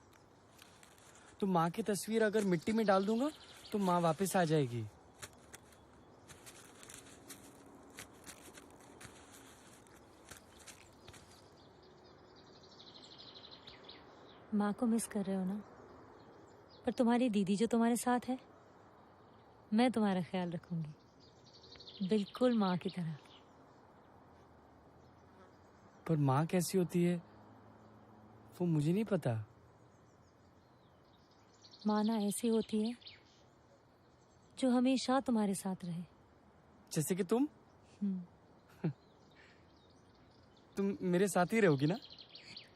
तो माँ की तस्वीर अगर मिट्टी में डाल दूंगा तो माँ वापस आ जाएगी। माँ को मिस कर रहे हो ना? पर तुम्हारी दीदी जो तुम्हारे साथ है, मैं तुम्हारा ख्याल रखूंगी, बिल्कुल माँ की तरह। पर माँ कैसी होती है वो मुझे नहीं पता। माँ ना ऐसी होती है जो हमेशा तुम्हारे साथ रहे। जैसे कि तुम तुम मेरे साथ ही रहोगी ना?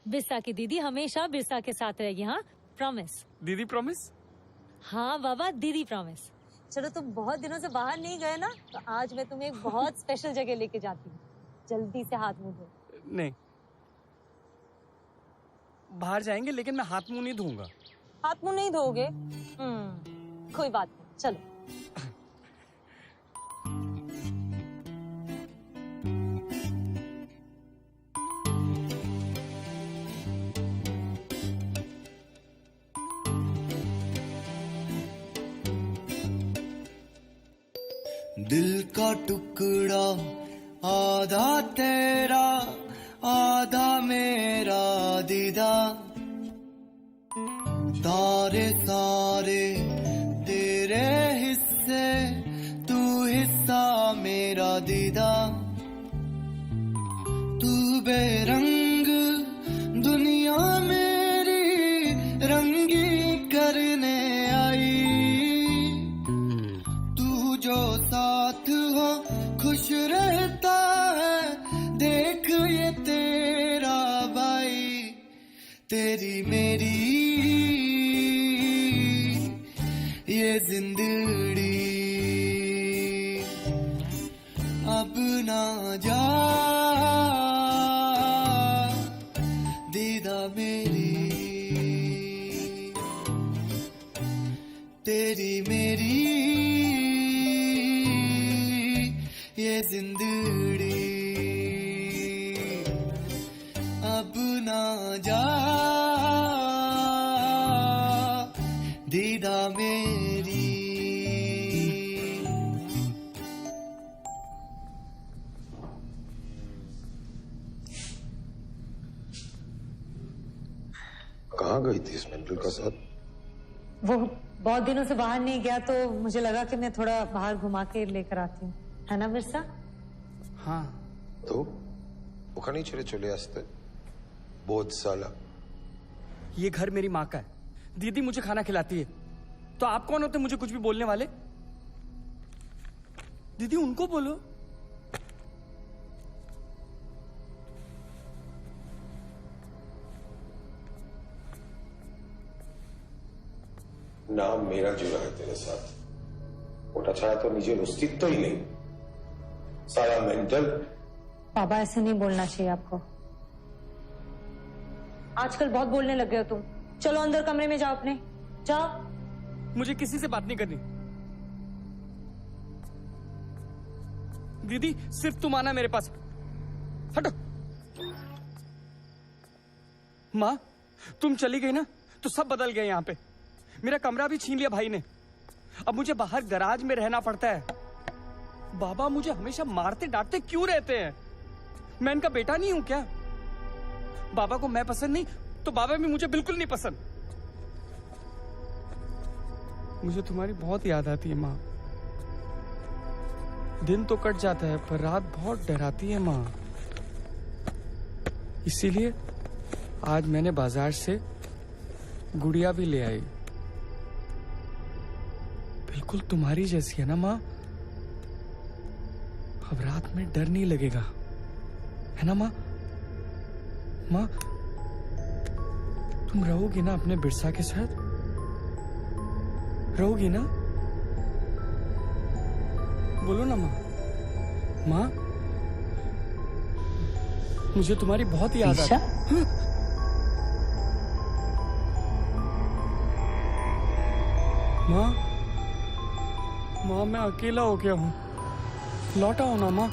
बिरसा की दीदी हमेशा बिरसा के साथ रहेगी। हाँ, प्रॉमिस। दीदी प्रॉमिस? हाँ बाबा, दीदी प्रॉमिस। चलो, तुम बहुत दिनों से बाहर नहीं गए ना, तो आज मैं तुम्हें एक बहुत स्पेशल जगह लेके जाती हूँ। जल्दी से हाथ मुंह धो। नहीं, बाहर जाएंगे लेकिन मैं हाथ मुंह नहीं धोऊंगा। हाथ मुंह नहीं धोगे? कोई बात नहीं, चलो। दिल का टुकड़ा आधा तेरा आधा मेरा दीदा, तारे सारे तेरे हिस्से तू हिस्सा मेरा दीदा, तू बेरंग दुनिया मेरी ये जिंदड़ी अब ना जा दीदा मेरी तेरी मेरी ये जिंदड़ी अब ना जा दीदा मेरी। कहाँ गई थी इस मेंटल का साथ? वो बहुत दिनों से बाहर नहीं गया तो मुझे लगा कि मैं थोड़ा बाहर घुमा के लेकर आती हूँ, है ना बिरसा? हाँ। तो ओखाने चले आस्ते बहुत साला। ये घर मेरी माँ का है, दीदी मुझे खाना खिलाती है, तो आप कौन होते मुझे कुछ भी बोलने वाले? दीदी उनको बोलो। नाम मेरा जुड़ा है तेरे साथ, ওটা ছাড়া তো নিজের অস্তিত্বই নেই। सारा मेंटल। पापा ऐसे नहीं बोलना चाहिए आपको, आजकल बहुत बोलने लग गए हो तुम। चलो अंदर कमरे में जाओ, अपने जाओ। मुझे किसी से बात नहीं करनी। दीदी सिर्फ तुम आना मेरे पास। हटो। माँ तुम चली गई ना तो सब बदल गए यहाँ पे। मेरा कमरा भी छीन लिया भाई ने, अब मुझे बाहर गराज में रहना पड़ता है। बाबा मुझे हमेशा मारते डांटते क्यों रहते हैं? मैं इनका बेटा नहीं हूं क्या? बाबा को मैं पसंद नहीं तो बाबा भी मुझे बिल्कुल नहीं पसंद। मुझे तुम्हारी बहुत याद आती है माँ। दिन तो कट जाता है पर रात बहुत डराती है माँ। इसीलिए आज मैंने बाजार से गुड़िया भी ले आई, बिल्कुल तुम्हारी जैसी है ना माँ। अब रात में डर नहीं लगेगा, है ना माँ? माँ तुम रहोगी ना अपने बिरसा के साथ? रहोगी ना? बोलो ना माँ। माँ मुझे तुम्हारी बहुत याद आती है। माँ माँ मैं अकेला हो गया हूँ, लौट आओ ना माँ।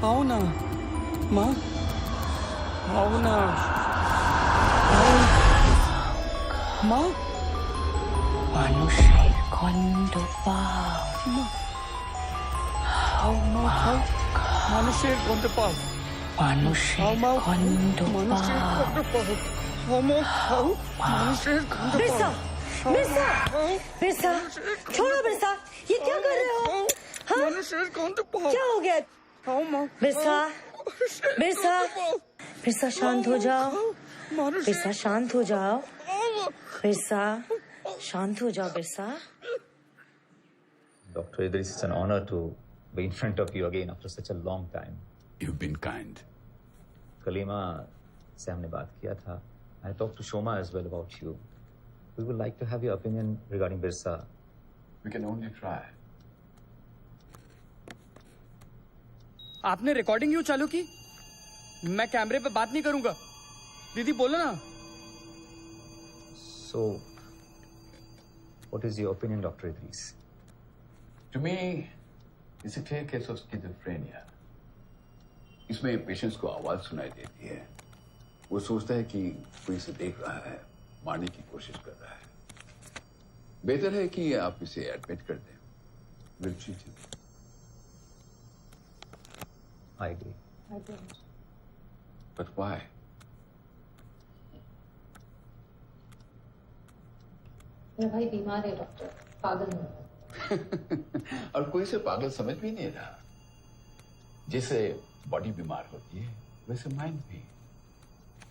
आओ ना माँ, आओ ना। आओ माँ। মানুষের খণ্ড পাও आओ माँ, आओ। মানুষের গন্ধ পাও। মানুষের খণ্ড মানুষের গন্ধ পাও। आओ माँ, आओ। মানুষের গন্ধ बिरसा, पाओ। बिरसा, बिरसा, छोड़ो बिरसा, ये क्या कर रहे हो? हाँ? মানুষের গন্ধ পাও। क्या हो गया? आओ माँ। बिरसा, बिरसा, बिरसा शांत हो जाओ। बिरसा शांत हो जाओ। बिरसा शांत हो जाओ Birsa. Dr. Idris, it's an honor to be in front of you again after such a long time. You've been kind. Kalima से हमने बात किया था. I talked to Shoma as well about you. We would like to have your opinion regarding Birsa. We can only try. आपने recording क्यों चालू की? मैं कैमरे पे बात नहीं करूंगा। दीदी बोलो ना। So, what is your opinion, Dr. Idris? To me, it's a clear case of schizophrenia. इसमें पेशेंट्स को आवाज सुनाई देती है, वो सोचता है कि कोई इसे देख रहा है, मारने की कोशिश कर रहा है। बेहतर है कि आप इसे एडमिट कर दें। We'll treat him. I agree. But why? मेरा भाई बीमार है डॉक्टर, पागल है। और कोई इसे पागल समझ भी नहीं रहा। जैसे बॉडी बीमार होती है वैसे माइंड भी।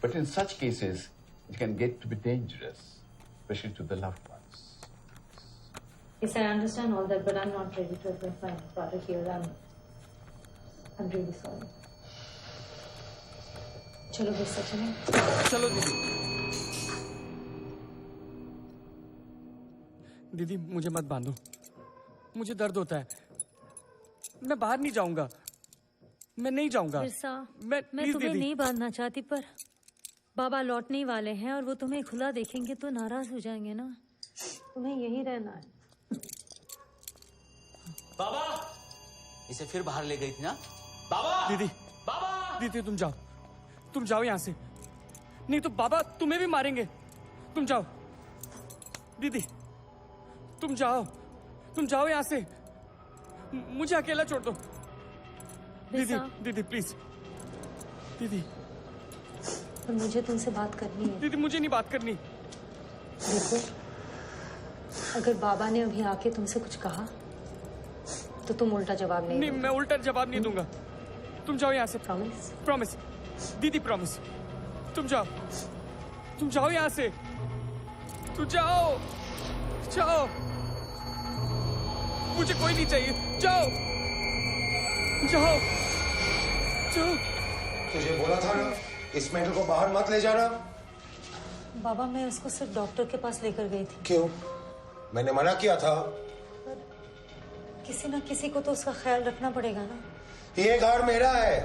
But in such cases, it can get to be dangerous, especially to the loved ones. Yes, I understand all that, but I'm not ready to admit my daughter here. I'm really sorry. चलो बिरसा चलो। चलो दीदी। दीदी मुझे मत बांधो, मुझे दर्द होता है, मैं बाहर नहीं जाऊंगा, मैं नहीं जाऊंगा। बिरसा, मैं मैं तुम्हें नहीं बांधना चाहती, पर बाबा लौटने ही वाले हैं और वो तुम्हें खुला देखेंगे तो नाराज हो जाएंगे ना। तुम्हें यही रहना है। बाबा, इसे फिर बाहर ले गई थी ना? बाबा! दीदी, बाबा! दीदी तुम जाओ यहाँ से, नहीं तो बाबा तुम्हें भी मारेंगे। तुम जाओ दीदी, तुम जाओ यहाँ से, मुझे अकेला छोड़ दो। दीदी दीदी प्लीज, दीदी। पर मुझे तुमसे बात करनी है। दीदी मुझे नहीं बात करनी। देखो, अगर बाबा ने अभी आके तुमसे कुछ कहा तो तुम उल्टा जवाब नहीं मैं उल्टा जवाब नहीं दूंगा। तुम जाओ यहाँ से। प्रॉमिस? प्रॉमिस दीदी, प्रॉमिस। तुम जाओ यहाँ से, तुम जाओ, मुझे कोई नहीं चाहिए, जाओ। तुझे बोला था ना इस मेंटल को बाहर मत ले जाना। बाबा, मैं उसको सिर्फ डॉक्टर के पास लेकर गई थी। क्यों? मैंने मना किया था। किसी ना किसी को तो उसका ख्याल रखना पड़ेगा ना। ये घर मेरा है,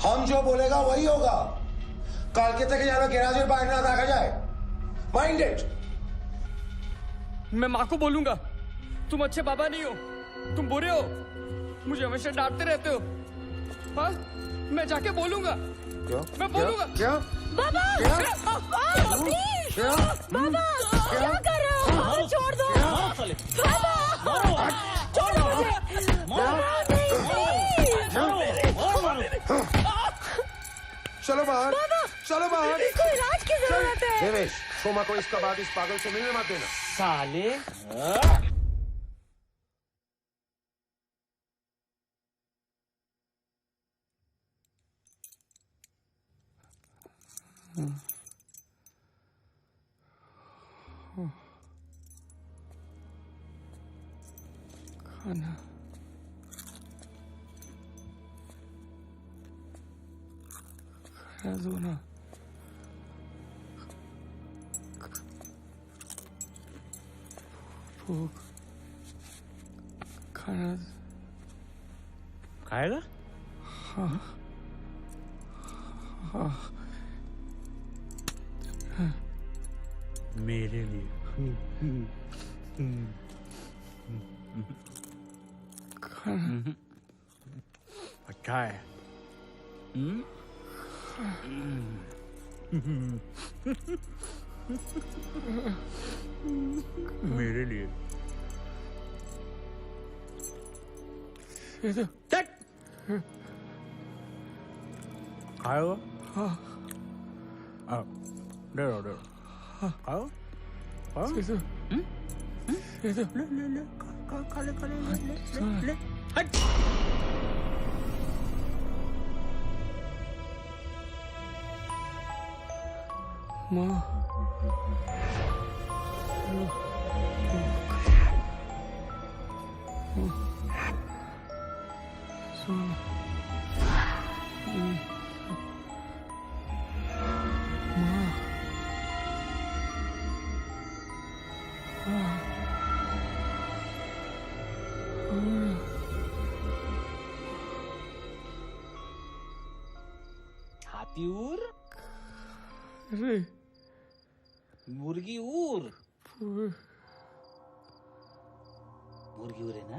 हम जो बोलेगा वही होगा। काल के तक जाना गैराज बाहर ना रखा जाए, माइंड इट। मैं माँ को बोलूंगा तुम अच्छे बाबा नहीं हो, तुम बुरे हो, मुझे हमेशा डांटते रहते हो। हाँ, मैं जाके बोलूंगा। क्या? मैं बोलूंगा। क्या? बाबा! प्लीज! बाबा! क्या कर रहे हो? मुझे छोड़ दो! बाबा! छोड़ो मुझे! चलो बाहर, चलो बाहर। इसको इलाज की जरूरत है। देवेश, सोमा को इसका बाद इस पागल से मिलने मत देना। साले। खाना खा दो ना। भूख, खाना खाएगा? हाँ हाँ, मेरे लिए। खाना अच्छा है। मेरे लिए। खाओ? हाँ। दे दो। खाओ? ले। खा ले। हट। माँ, हाथीऊर, मुर्गी ऊर, मुर्गी उरे ना?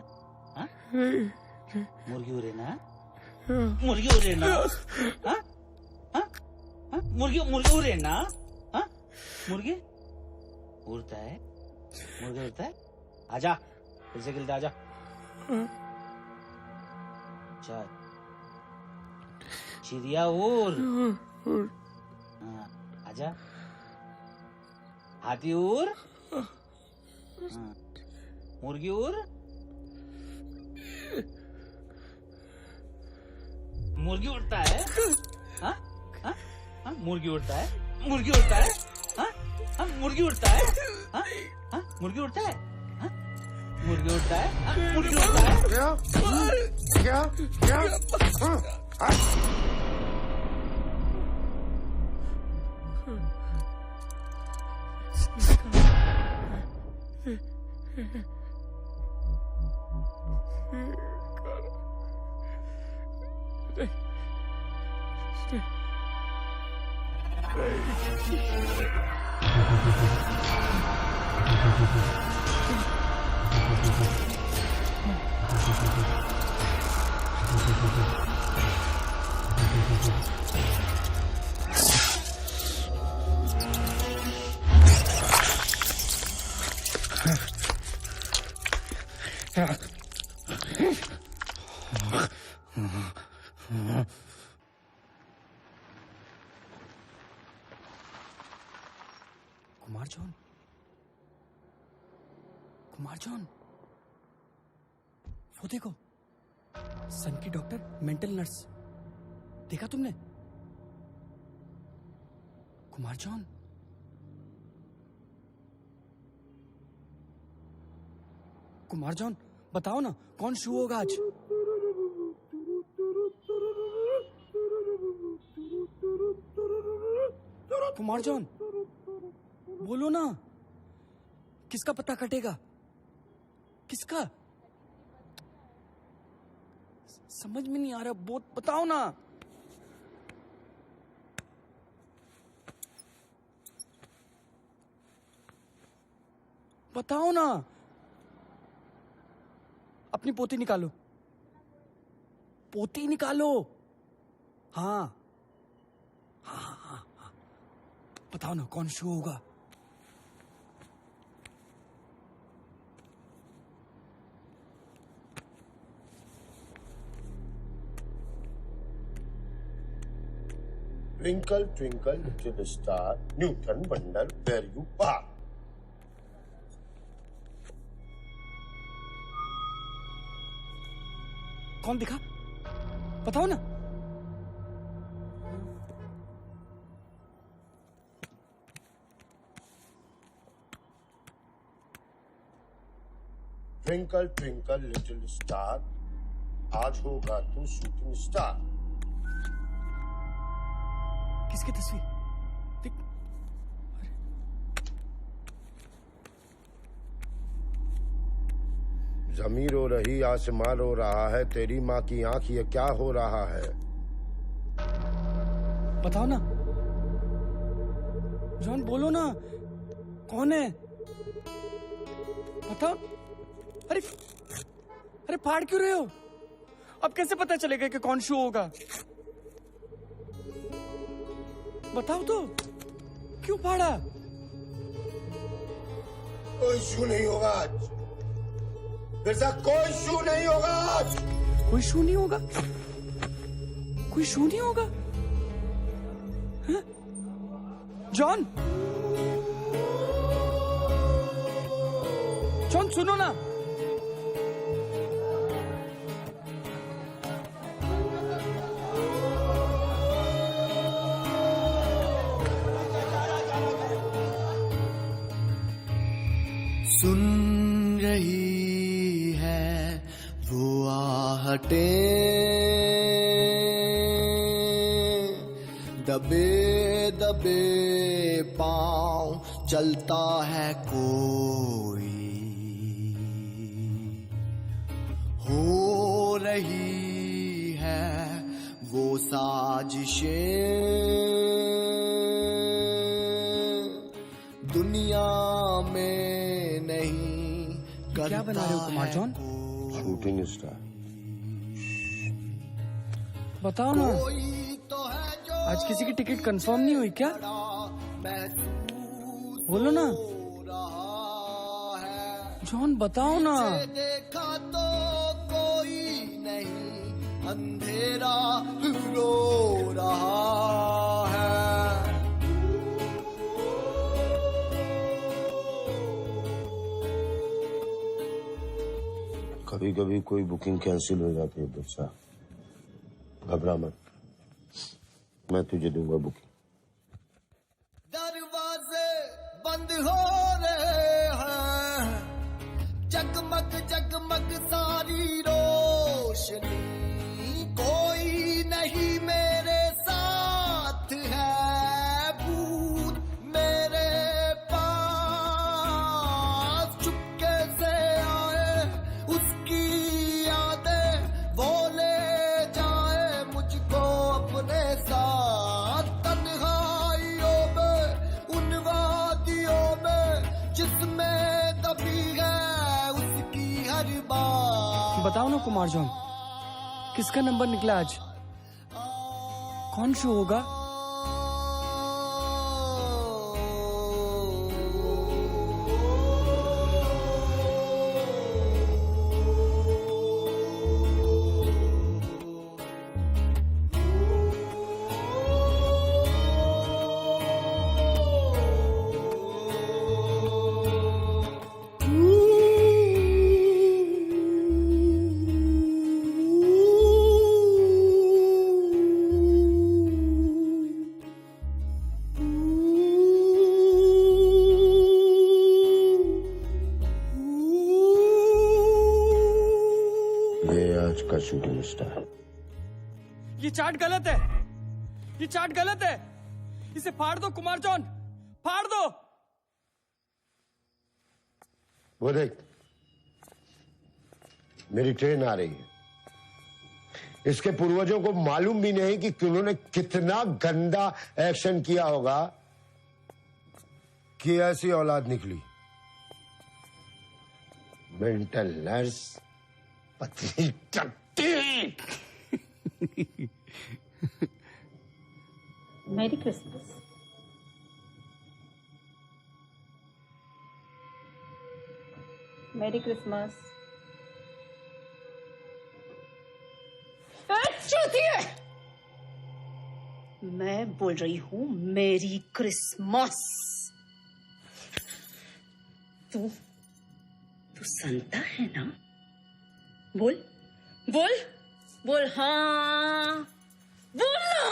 हाँ? मुर्गी उरे ना? मुर्गी उरे ना? हाँ? हाँ? हाँ? मुर्गी उरे ना? हाँ? मुर्गी उड़ता है? मुर्गी उड़ता है? आजा, फिर से गिलता आजा। चल, चिड़िया उड़। हाँ, आजा। हाथी उड़। हाँ, मुर्गी उड़। मुर्गी उड़ता है? हाँ? हाँ? हाँ? मुर्गी उड़ता है? मुर्गी उड़ता है? हाँ? हाँ? मुर्गी उड़ता है? हाँ? हाँ? मुर्गी उड़ता है? हाँ? मुर्गी उड़ता है? हाँ? मुर्गी उड़ता है? क्या? हाँ? कुमार जॉन, कुमार जॉन, वो देखो, सन की डॉक्टर, मेंटल नर्स, देखा तुमने? कुमार जॉन, कुमार जॉन, बताओ ना कौन शू होगा आज? कुमार जॉन, बोलो ना, किसका पता कटेगा? किसका? समझ में नहीं आ रहा, बहुत बताओ ना। बताओ ना। अपनी पोती निकालो, पोती निकालो। हाँ हाँ हाँ हाँ, बताओ ना कौन शो होगा? Twinkle, twinkle, little star, Newton wonder where you are. कौन दिखा? बताओ ना। Twinkle, twinkle, little star, आज होगा तू शूटिंग स्टार। किसकी तस्वीर? जमीन रो रही, आसमान रो रहा है, तेरी माँ की आंख, ये क्या हो रहा है? बताओ ना जॉन, बोलो ना, कौन है? बताओ। अरे अरे फाड़ क्यों रहे हो? अब कैसे पता चलेगा कि कौन शो होगा? बताओ तो, क्यों फाड़ा? कोई शू नहीं होगा आज, बिरसा, कोई शू नहीं होगा आज। कोई शू नहीं होगा? कोई शू नहीं होगा? हाँ? जॉन, जॉन सुनो ना। सुन रही है वो आहटे, दबे दबे पाँव चलता है कोई, हो रही है वो साजिशें दुनिया में नहीं करता। क्या बना रहे हो कुमार जॉन? Shooting star. बताओ ना, आज किसी की टिकट कंफर्म नहीं हुई क्या? बोलो ना जॉन, बताओ ना। देखा तो कोई नहीं, अंधेरा रो रहा है। कभी कभी कोई बुकिंग कैंसिल हो जाती है बिरसा, घबरा मत, मैं तुझे दूंगा बुकिंग। दरवाजे बंद हो रहे हैं, जगमग जगमग सारी रोशनी, कोई नहीं मेरे साथ है, भूत मेरे पास चुपके से बताओ ना कुमार जॉन, किसका नंबर निकला आज? कौन शो होगा? का शूटिंग स्टार। ये चार्ट गलत है, ये चार्ट गलत है। इसे फाड़ दो कुमार जॉन, फाड़ दो। वो देख, मेरी ट्रेन आ रही है। इसके पूर्वजों को मालूम भी नहीं कि उन्होंने कितना गंदा एक्शन किया होगा कि ऐसी औलाद निकली। मेंटल नर्स, पतली टट्टी। मेरी क्रिसमस। मेरी क्रिसमस। मैं बोल रही हूं मेरी क्रिसमस। तू संता है ना? बोल बोल बोल, हाँ बोल ना।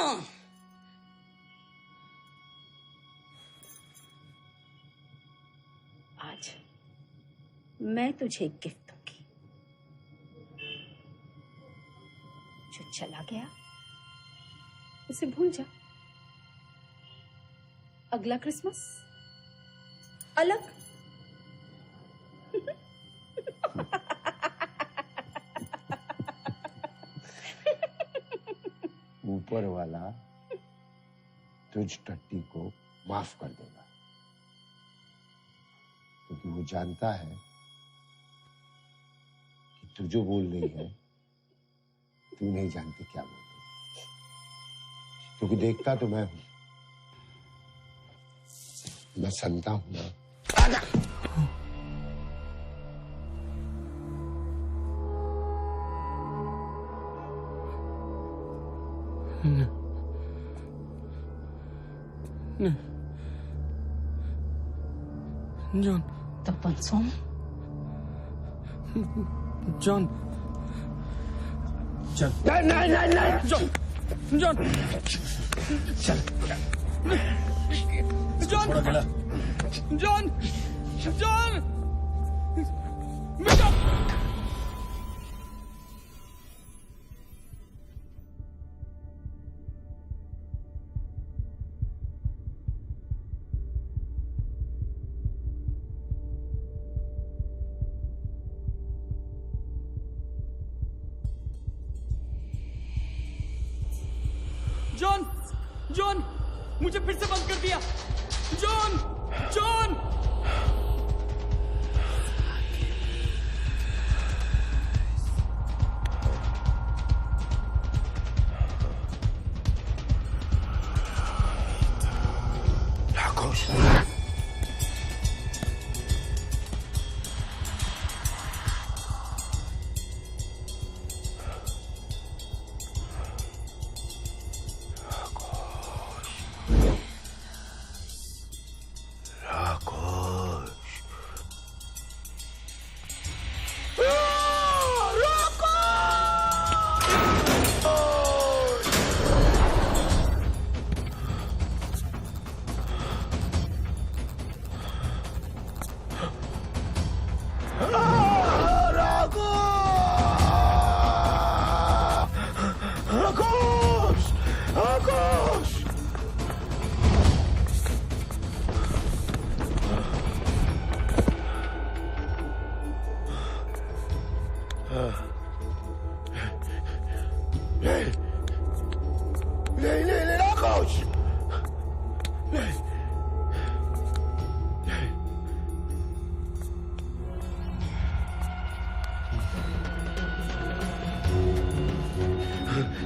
आज मैं तुझे एक गिफ्ट दूंगी। जो चला गया उसे भूल जा। अगला क्रिसमस अलग। ऊपर वाला तुझ टट्टी को माफ कर देगा, क्योंकि वो जानता है कि तू जो बोल रही है तू नहीं जानती क्या बोल रही, क्योंकि देखता तो मैं हूं, मैं सुनता हूं ना। John, The Pansong? जॉन, चल। नहीं जॉन, जॉन, चल। जॉन, थोड़ा जॉन, जॉन, जॉन, जॉन, मुझे फिर से बंद कर दिया। जॉन, जॉन, राघोष,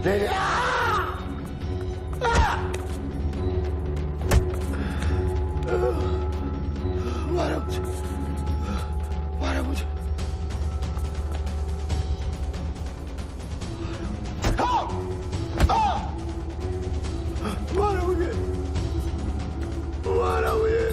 ले ले मारा मुझे, मारा मुझे। मारा मुझे, मारा मुझे।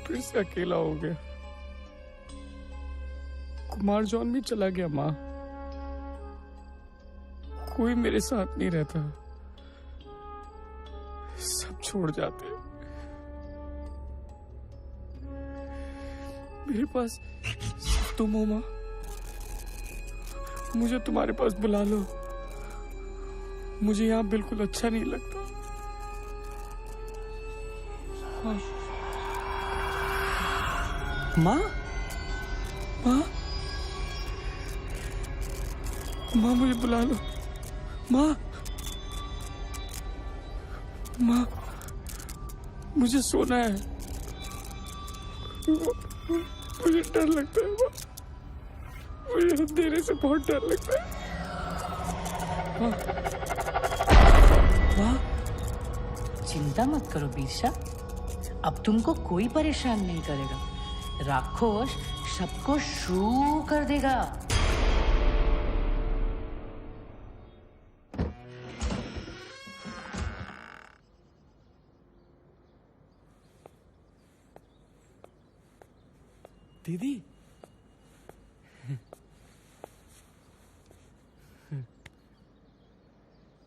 फिर से अकेला हो गया। कुमार जॉन भी चला गया। माँ, कोई मेरे साथ नहीं रहता, सब छोड़ जाते। मेरे पास सिर्फ तुम हो माँ, मुझे तुम्हारे पास बुला लो। मुझे यहाँ बिल्कुल अच्छा नहीं लगता। हाँ। माँ, माँ, माँ मुझे बुला लो। माँ, माँ, मुझे सोना है। मुझे डर लगता है माँ, मुझे अंधेरे से बहुत डर लगता है। माँ, माँ, चिंता मत करो बीरसा, अब तुमको कोई परेशान नहीं करेगा। राक्षस सबको शू कर देगा। दीदी,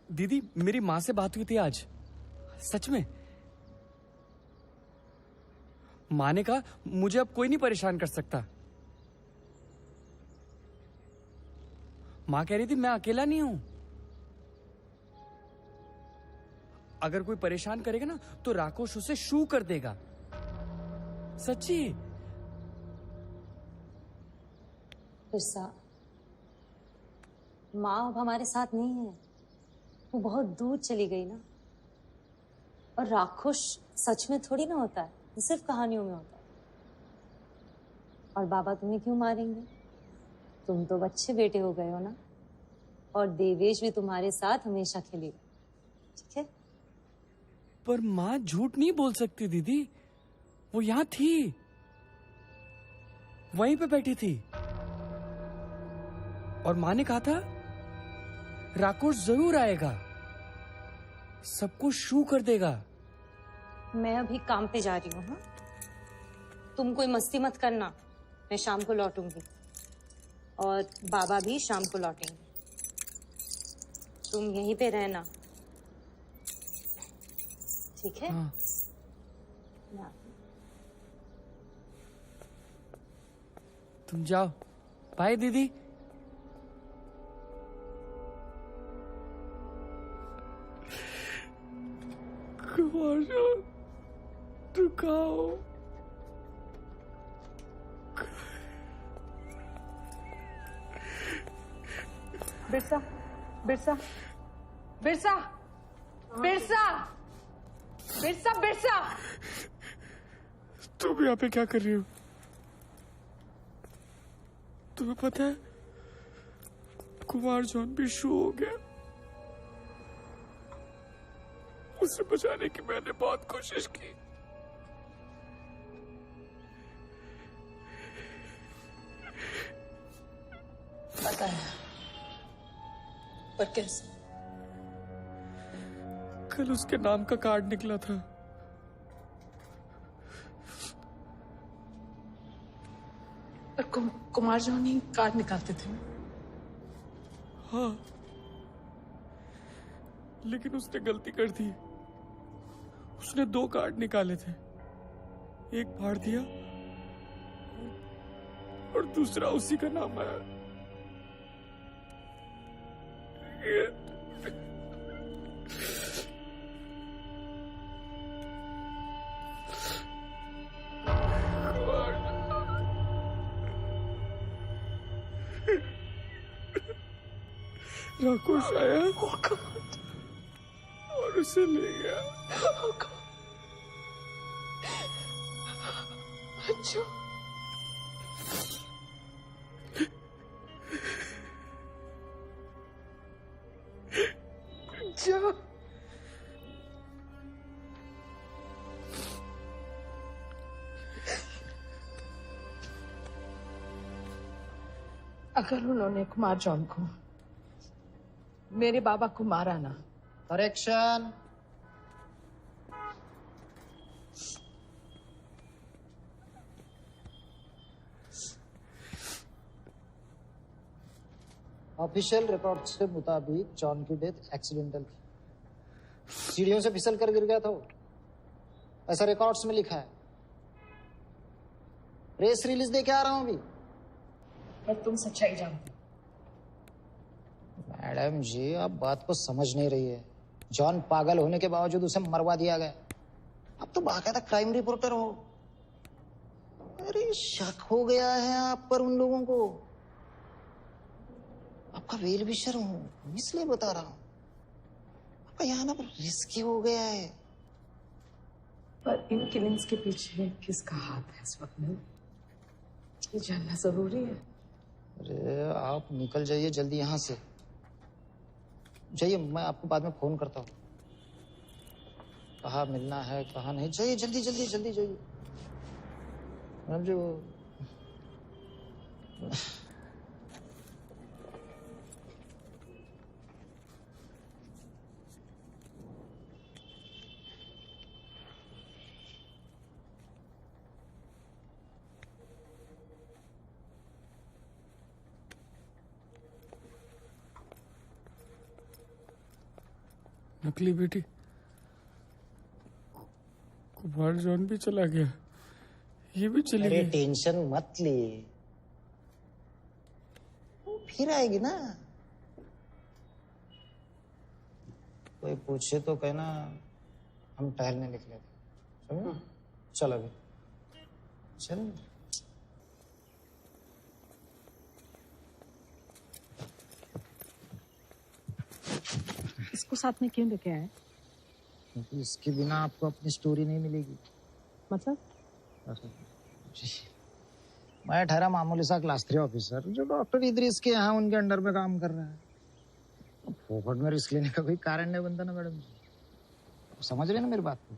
दीदी मेरी माँ से बात हुई थी आज, सच में। माँ ने कहा मुझे अब कोई नहीं परेशान कर सकता। माँ कह रही थी मैं अकेला नहीं हूं, अगर कोई परेशान करेगा ना तो राक्षस उसे शू कर देगा। सच्ची। बिरसा, माँ अब हमारे साथ नहीं है, वो बहुत दूर चली गई ना। और राक्षस सच में थोड़ी ना होता है, ये सिर्फ कहानियों में होता है। और बाबा तुम्हें क्यों मारेंगे? तुम तो अच्छे बेटे हो गए हो ना, और देवेश भी तुम्हारे साथ हमेशा खेलेगा, ठीक है? पर माँ झूठ नहीं बोल सकती दीदी, वो यहाँ थी, वहीं पे बैठी थी। और माँ ने कहा था राक्षस जरूर आएगा, सबको शू कर देगा। मैं अभी काम पे जा रही हूँ। हाँ, तुम कोई मस्ती मत करना, मैं शाम को लौटूंगी और बाबा भी शाम को लौटेंगे। तुम यहीं पे रहना, ठीक है? हाँ। तुम जाओ, बाय दीदी। कुमार जॉन, तू कहाँ हो? बिरसा, बिरसा, बिरसा, बिरसा, बिरसा, बिरसा। तुम यहाँ पे क्या कर रही हो? तुम्हें पता है कुमार जॉन भी शू हो गया। उसे बचाने की मैंने बहुत कोशिश की, पर कैसे? कल उसके नाम का कार्ड निकला था। पर कुमार जॉन ही कार्ड निकालते थे। हाँ, लेकिन उसने गलती कर दी। उसने 2 कार्ड निकाले थे, एक फाड़ दिया और दूसरा उसी का नाम आया। राकुश आया और उसे ले गया। अच्छा, जा। अगर उन्होंने कुमार जॉन को, मेरे बाबा को मारा ना। करेक्शन। ऑफिशियल रिकॉर्ड्स के मुताबिक जॉन की डेथ एक्सीडेंटल थी। सीढ़ियों से फिसल कर गिर गया था वो, ऐसा रिकॉर्ड्स में लिखा है। प्रेस रिलीज दे के आ रहा हूं अभी। पर तुम सच्चाई जानते हो। मैडम जी, आप बात को समझ नहीं रही है। जॉन पागल होने के बावजूद उसे मरवा दिया गया। अब तो बाकायदा क्राइम रिपोर्टर हो। अरे शक हो गया है आप पर उन लोगों को। आपका वेल विशर हूं, इसलिए बता रहा हूं। आपका यहाँ ना रिस्की हो गया है। पर इन किलिंग्स के पीछे किसका हाथ है स्वप्निल? ये जानना जरूरी है। अरे आप निकल जाइए जल्दी यहाँ से। जाइए, मैं आपको बाद में फोन करता हूँ। कहाँ मिलना है कहाँ नहीं। जाइए जल्दी जल्दी जल्दी जाइए। मैडम जी वो नकली बेटी, कुमार जॉन भी चला गया, ये भी चली अरे गई। टेंशन मत लिए, वो फिर आएगी ना। कोई पूछे तो कहना हम टहलने निकले थे। समझे? चल अभी चल। इसको साथ में क्यों लेके आए? क्योंकि इसके बिना आपको अपनी स्टोरी नहीं मिलेगी। मतलब? मैं ठहरा मामूली सा क्लास 3 ऑफिसर जो डॉक्टर इदरीस के यहाँ उनके अंडर में काम कर रहा है। फोकट में रिस्क लेने का कोई कारण नहीं बनता ना मैडम जी। समझ रहे ना मेरी बात को?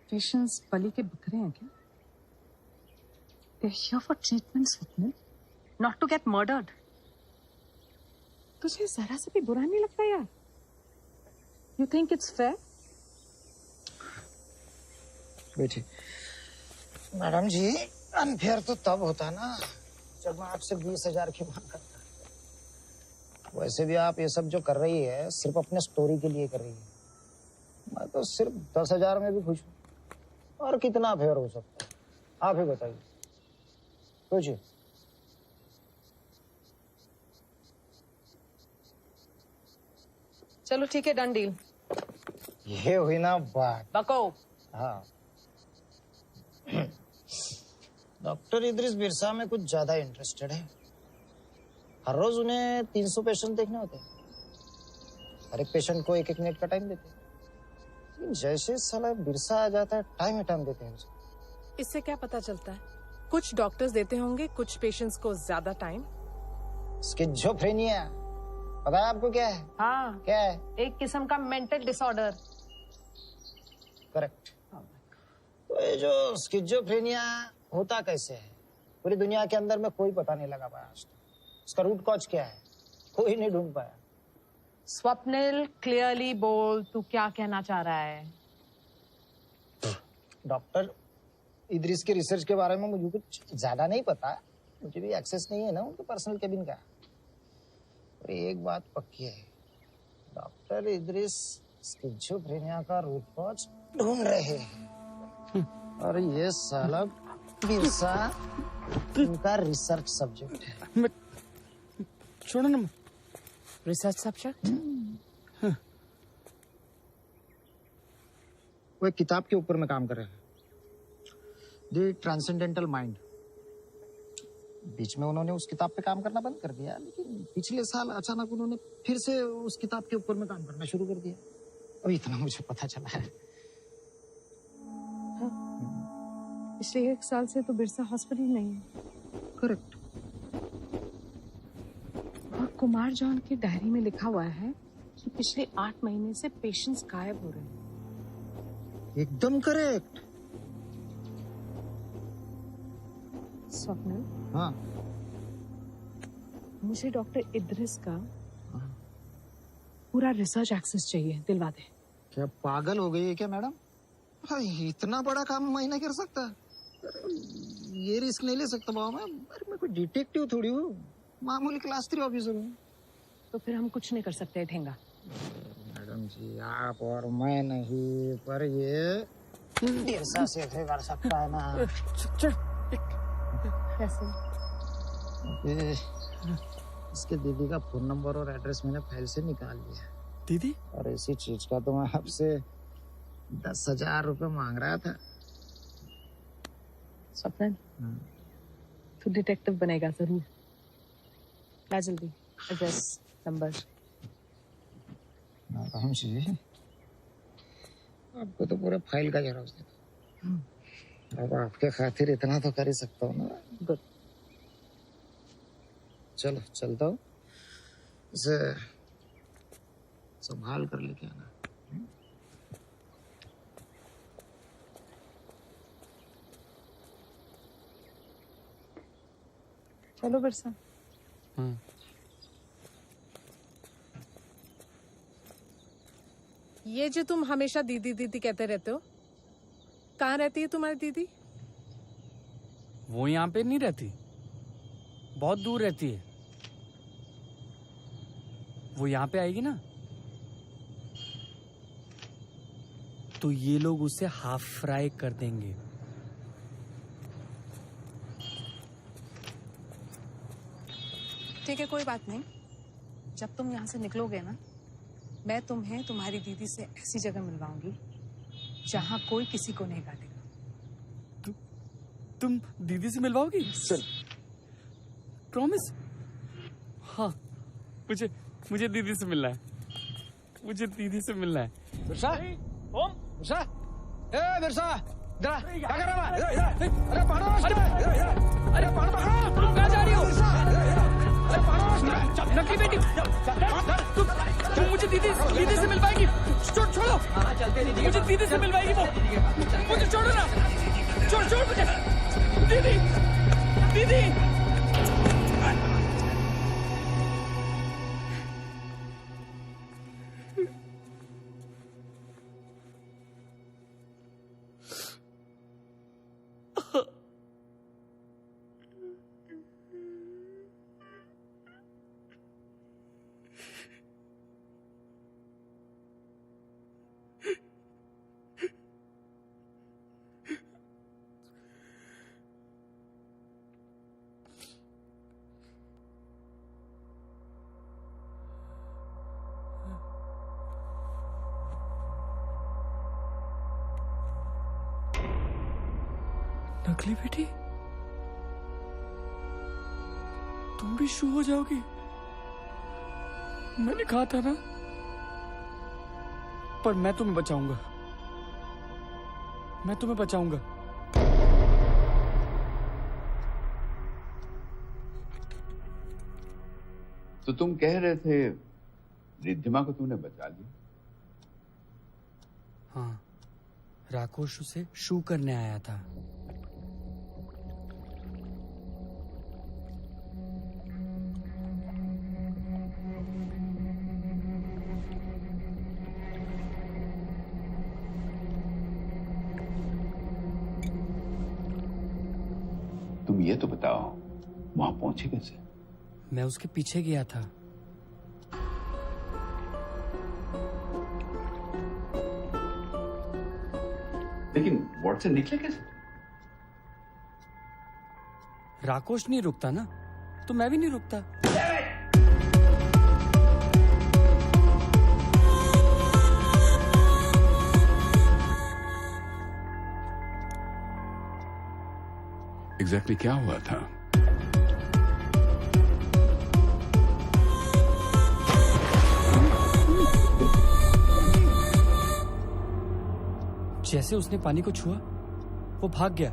पेशेंट्स बलि के बकरे हैं क्या? They're here for treatment, Swapnil, not to get murdered. तुझे जरा से भी बुरा नहीं लगता यार? You think it's fair? बैठिए। मैडम जी, अनफेयर तो तब होता ना जब मैं आपसे 20,000 की मांग करता। वैसे भी आप ये सब जो कर रही है सिर्फ अपने स्टोरी के लिए कर रही है। मैं तो सिर्फ 10,000 में भी खुश हूँ। और कितना फेयर हो सकता है आप ही बताइए। सोचिए। चलो ठीक है, डन डील। ये हुई ना बात। बको। हाँ। डॉक्टर इदरीस बिरसा में कुछ ज्यादा इंटरेस्टेड है। हर रोज उन्हें 300 पेशेंट देखने होते हैं। हर एक पेशेंट को 1-1 मिनट का टाइम देते हैं। लेकिन जैसे साला बिरसा आ जाता है टाइम ही टाइम देते हैं उसे। इससे क्या पता चलता है? कुछ डॉक्टर्स देते होंगे कुछ पेशेंट्स को ज्यादा टाइम। स्किज़ोफ्रेनिया पता है आपको क्या है? हाँ, क्या है? एक किस्म का मेंटल डिसऑर्डर। करेक्ट। तो ये जो स्किज़ोफ्रेनिया होता कैसे है पूरी दुनिया के अंदर में कोई पता नहीं लगा पाया आज तक। इसका रूट कॉज क्या है कोई नहीं ढूंढ पाया। स्वप्निल, क्लियरली बोल, तू क्या कहना चाह रहा है? डॉक्टर इदरिस के रिसर्च के बारे में मुझे कुछ ज्यादा नहीं पता, मुझे भी एक्सेस नहीं है ना उनके पर्सनल केबिन का। और एक बात पक्की है, डॉक्टर इदरिस स्किज़ोफ्रेनिया का रूट कॉज ढूंढ रहे हैं और ये साला बिरसा उनका रिसर्च सब्जेक्ट है। छोड़ो ना। Research subject? वो एक किताब के ऊपर में काम कर रहे हैं, द ट्रांसेंडेंटल माइंड। बीच में उन्होंने उस किताब पे काम करना बंद कर दिया, लेकिन पिछले साल अचानक उन्होंने फिर से उस किताब के ऊपर में काम करना शुरू कर दिया। अब इतना मुझे पता चला है। पिछले 1 साल से तो बिरसा हॉस्पिटल में ही है। करेक्ट। और कुमार जॉन की डायरी में लिखा हुआ है कि पिछले 8 महीने से पेशेंट्स गायब हो रहे हैं। एकदम करेक्ट। स्वप्निल, हाँ, मुझे डॉक्टर इदरिस का पूरा रिसर्च एक्सेस चाहिए, दिलवा दे। क्या पागल हो गई है क्या मैडम? इतना बड़ा काम मैं नहीं कर सकता, ये रिस्क नहीं ले सकता बाबा। मैं कोई डिटेक्टिव थोड़ी हूँ, मामूली क्लास 3 ऑफिसर हूँ। तो फिर हम कुछ नहीं कर सकते ठेंगा। मैडम जी, आप और मैं नहीं, पर ये बिरसा से कर सकता है ना। कैसे? इसके दीदी का फोन नंबर और एड्रेस मैंने फाइल से निकाल लिया। दीदी? और इसी चीज का तो मैं आपसे 10,000 रुपए मांग रहा था। स्वप्निल, तू डिटेक्टिव बनेगा जरूर। ला जल्दी एड्रेस, नंबर। मैडम जी, आपको तो पूरे फाइल का जेरॉक्स देता। अब आपके खातिर इतना तो कर ही सकता हूँ ना। गुड। चलो चलता हूँ, इसे संभाल कर लेके आना। चलो बिरसा। ये जो तुम हमेशा दीदी दीदी कहते रहते हो, कहाँ रहती है तुम्हारी दीदी? वो यहाँ पे नहीं रहती, बहुत दूर रहती है। वो यहाँ पे आएगी ना तो ये लोग उसे हाफ फ्राई कर देंगे। ठीक है, कोई बात नहीं। जब तुम यहाँ से निकलोगे ना, मैं तुम्हें तुम्हारी दीदी से ऐसी जगह मिलवाऊंगी जहाँ कोई किसी को नहीं काटेगा। तुम दीदी से मिलवाओगी? चल। प्रॉमिस? हाँ, मुझे दीदी से मिलना है। मुझे दीदी से मिलना है। बिरसा? ओम? बिरसा? ए बिरसा, इधर क्या कर रहा है? अरे पकड़ो उसको! अरे पकड़ो! तुम कहाँ जा रही हो? अरे पकड़ो उसको! नकली बेटी, तुम मुझे दीदी से मिलवाएगी? छोड़ो! मुझे दीदी से मिलवाएगी वो। मुझे छोड़ो ना! छोड़ मुझे! दीदी! नकली बेटी, तुम भी शू हो जाओगी? मैंने कहा था ना। पर मैं तुम्हें बचाऊंगा, मैं तुम्हें बचाऊंगा। तो तुम कह रहे थे रिद्धिमा को तुमने बचा लिया? हाँ, राकोश उसे शू करने आया था। ये तो बताओ वहां पहुंचे कैसे? मैं उसके पीछे गया था। लेकिन वार्ड से निकले कैसे? राकोश नहीं रुकता ना, तो मैं भी नहीं रुकता। एग्जैक्टली क्या हुआ था? जैसे उसने पानी को छुआ, वो भाग गया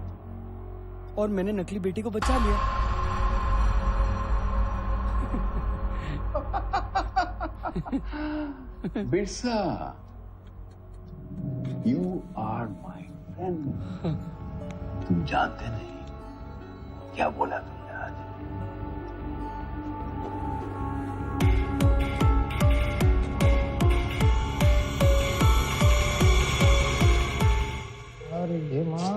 और मैंने नकली बेटी को बचा लिया। Birsa, you are my friend. तुम जानते नहीं क्या बोला तुमने आज? अरे ये माँ।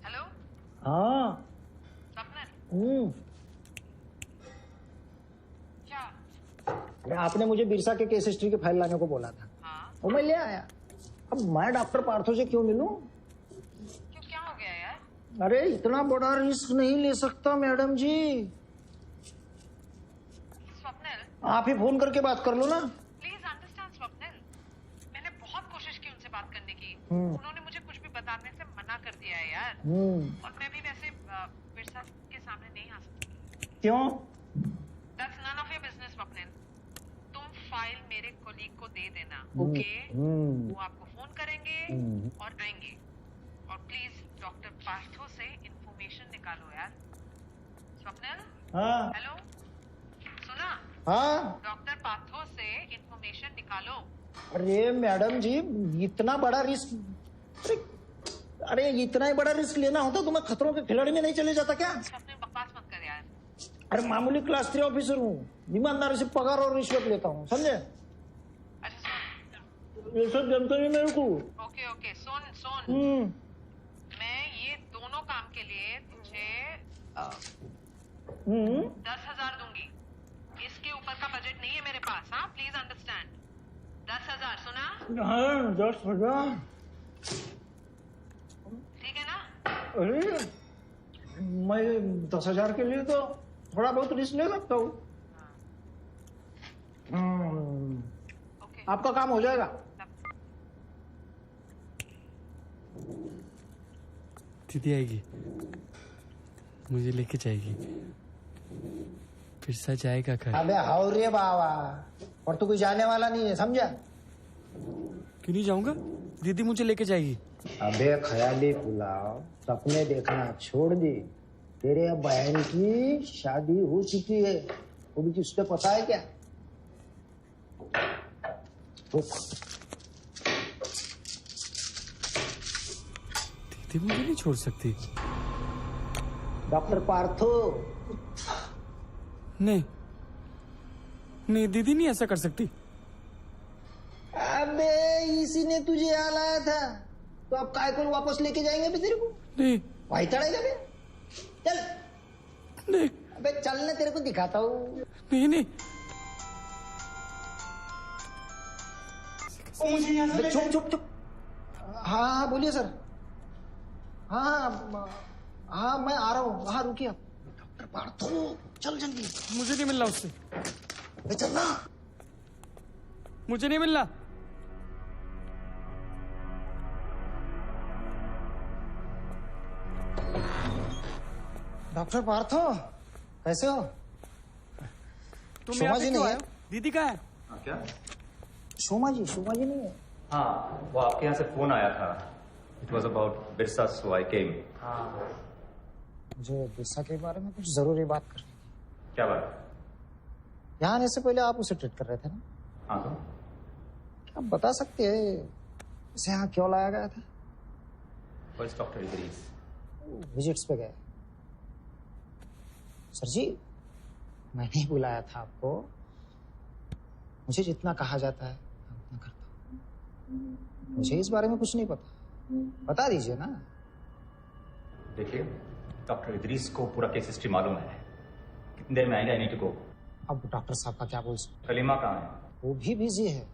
हेलो। हाँ। क्या? अरे आपने मुझे बिरसा के केस हिस्ट्री की फाइल लाने को बोला था। हाँ। वो मैं ले आया। अब मैं डॉक्टर पार्थो से क्यों मिलूं? क्यों, क्या हो गया यार? अरे इतना बड़ा रिस्क नहीं ले सकता मैडम जी। स्वप्निल, आप ही फोन करके बात कर लो ना। प्लीज अंडरस्टैंड स्वप्निल, मैंने बहुत कोशिश की उनसे बात करने की। उन्होंने मुझे कुछ भी बताने से मना कर दिया है यार। और मैं भी वैसे बिरसा के सामने नहीं आ सकती। क्यों? That's none of your business, Swapnil. तुम फाइल मेरे कोलीग को दे देना, ओके? वो आपको फोन करेंगे और आएंगे। और प्लीज डॉक्टर पार्थो से इंफॉर्मेशन निकालो यार। स्वप्निल? हाँ। हेलो, सुना? हाँ। डॉक्टर पार्थो से इंफॉर्मेशन निकालो। अरे मैडम जी, इतना बड़ा रिस्क, अरे इतना ही बड़ा रिस्क लेना होता तो मैं खतरों के खिलाड़ी में नहीं चले जाता क्या? स्वप्निल बकवास मत कर यार। अरे मामूली क्लास 3 ऑफिसर हूँ, ईमानदारी से पगार और रिश्वत लेता हूँ, समझे? ये सब जानते नहीं मेरे को। ओके ओके, सुन। मैं ये दोनों काम के लिए तुझे 10,000 दूंगी। इसके ऊपर का बजट नहीं है मेरे पास। हाँ, प्लीज अंडरस्टैंड। 10,000 सुना? हाँ, 10,000। ठीक है ना? अरे मैं 10,000 के लिए तो थोड़ा बहुत रिस्क ले सकता हूँ। आपका काम हो जाएगा। दीदी आएगी, मुझे लेके जाएगी, फिर सा जाएगा घर। अबे हाउ रे बाबा, और तो कोई जाने वाला नहीं है, समझा? क्यों नहीं जाऊंगा? दीदी मुझे लेके जाएगी। अबे ख्याली पुलाव, सपने देखना छोड़ दी। तेरे बहन की शादी हो चुकी है, वो भी किसको पता है क्या? दीदी मुझे नहीं छोड़ सकती। डॉक्टर पार्थो। नहीं, दीदी नहीं ऐसा कर सकती। अबे इसी ने तुझे यहाँ लाया था, तो अब काय को वापस लेके जाएंगे भी तेरे को? नहीं। वही चढ़ेगा फिर? चल। नहीं। अबे चल ना, तेरे को दिखाता हूँ। नहीं। चुप। हाँ बोलिए सर। हाँ, मैं आ रहा हूँ। हाँ रुकिए। डॉक्टर पार्थो, चल जल्दी। मुझे नहीं मिलना उससे। चलना। मुझे नहीं मिलना। डॉक्टर पार्थो, कैसे हो? शोमा जी नहीं है? दीदी कहाँ है? क्या? शोमा जी नहीं है? हाँ, वो आपके यहाँ से फोन आया था। इट वॉज अबाउट बिरसा, सो आई केम। मुझे बिरसा के बारे में कुछ जरूरी बात करनी थी। क्या बात? यहाँ आने से पहले आप उसे ट्रीट कर रहे थे ना? हाँ। तो आप बता सकते हैं इसे यहाँ क्यों लाया गया था? फर्स्ट डॉक्टर इदरीस विजिट्स पे गए। सर जी, मैं नहीं बुलाया था आपको। मुझे जितना कहा जाता है मैं उतना करता हूँ। मुझे इस बारे में कुछ नहीं पता। बता दीजिए ना। देखिए, डॉक्टर इदरीस को पूरा केस हिस्ट्री मालूम है। कितनी देर में आएंगे? I need to go. अब डॉक्टर साहब का क्या बोल सकते? कलीमा कहाँ है? वो भी बिजी है।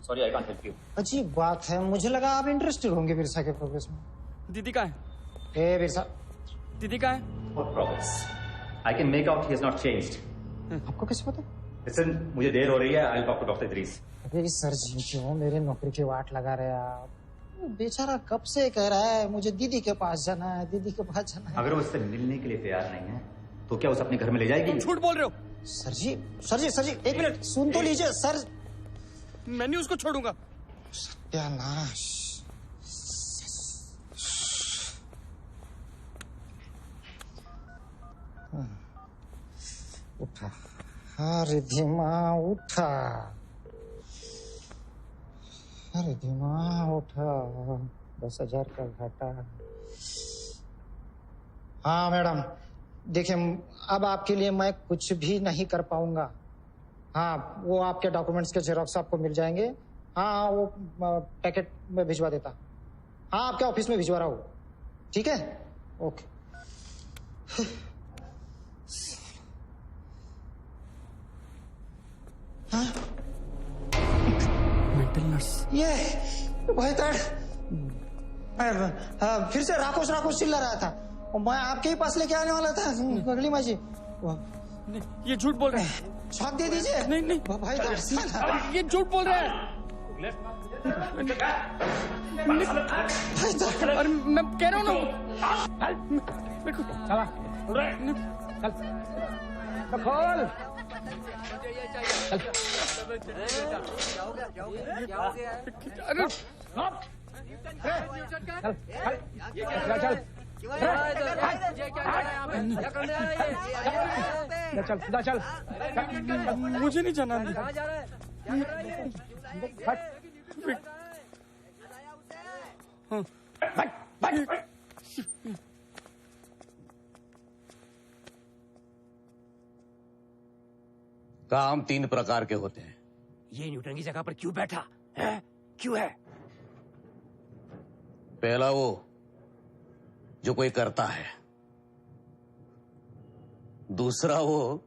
Sorry, I can't help you. अजीब बात है, मुझे लगा आप इंटरेस्टेड होंगे बिरसा के प्रोग्रेस में। दीदी कहाँ है? ए बिरसा, दीदी कहाँ है? What progress? I can make out he has not changed. आपको कैसे पता? Listen, मुझे देर हो रही है। I'll talk to Dr. Idris. अरे सर जी, क्यों मेरे नौकरी की वाट लगा रहे आप? बेचारा कब से कह रहा है मुझे दीदी के पास जाना है, दीदी के पास जाना है। अगर वो उससे मिलने के लिए तैयार नहीं है तो क्या उसे अपने घर में ले जाएगी? तुम झूठ बोल रहे हो। सर जी, एक मिनट सुन तो लीजिए सर। मैं नहीं उसको छोड़ूंगा। सत्यानाश। उठा, अरे धीमा उठा, अरे धीमा उठा, 10,000 का घाटा। हाँ मैडम, देखिए अब आपके लिए मैं कुछ भी नहीं कर पाऊंगा। हाँ, वो आपके डॉक्यूमेंट्स के जेरॉक्स आपको मिल जाएंगे। हाँ, वो पैकेट में भिजवा देता। हाँ, आपके ऑफिस में भिजवा रहा हूँ। ठीक है, ओके। हाँ? Mental nurse. ये भाई फिर से राकोश चिल्ला रहा था। और मैं आपके ही पास लेके आने वाला था। अगली माँ जी, ये झूठ बोल रहे हैं। छाप दे दीजिए। नहीं भाई ये झूठ बोल रहे हैं। अरे मैं कह रहा हूँ ना। खोल। अरे चल। मुझे नहीं जाना। काम 3 प्रकार के होते हैं। ये न्यूटन की जगह पर क्यों बैठा है? क्यों है? पहला वो जो कोई करता है, दूसरा वो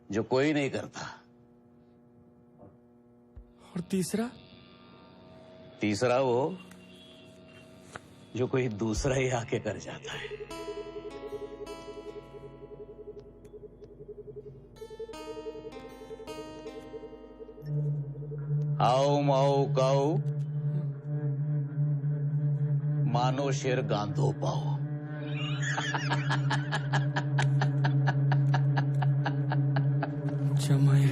जो कोई नहीं करता, और तीसरा वो जो कोई दूसरा ही आके कर जाता है। आओ माओ काओ, मानो शेर गांधो पाओ। जमाए।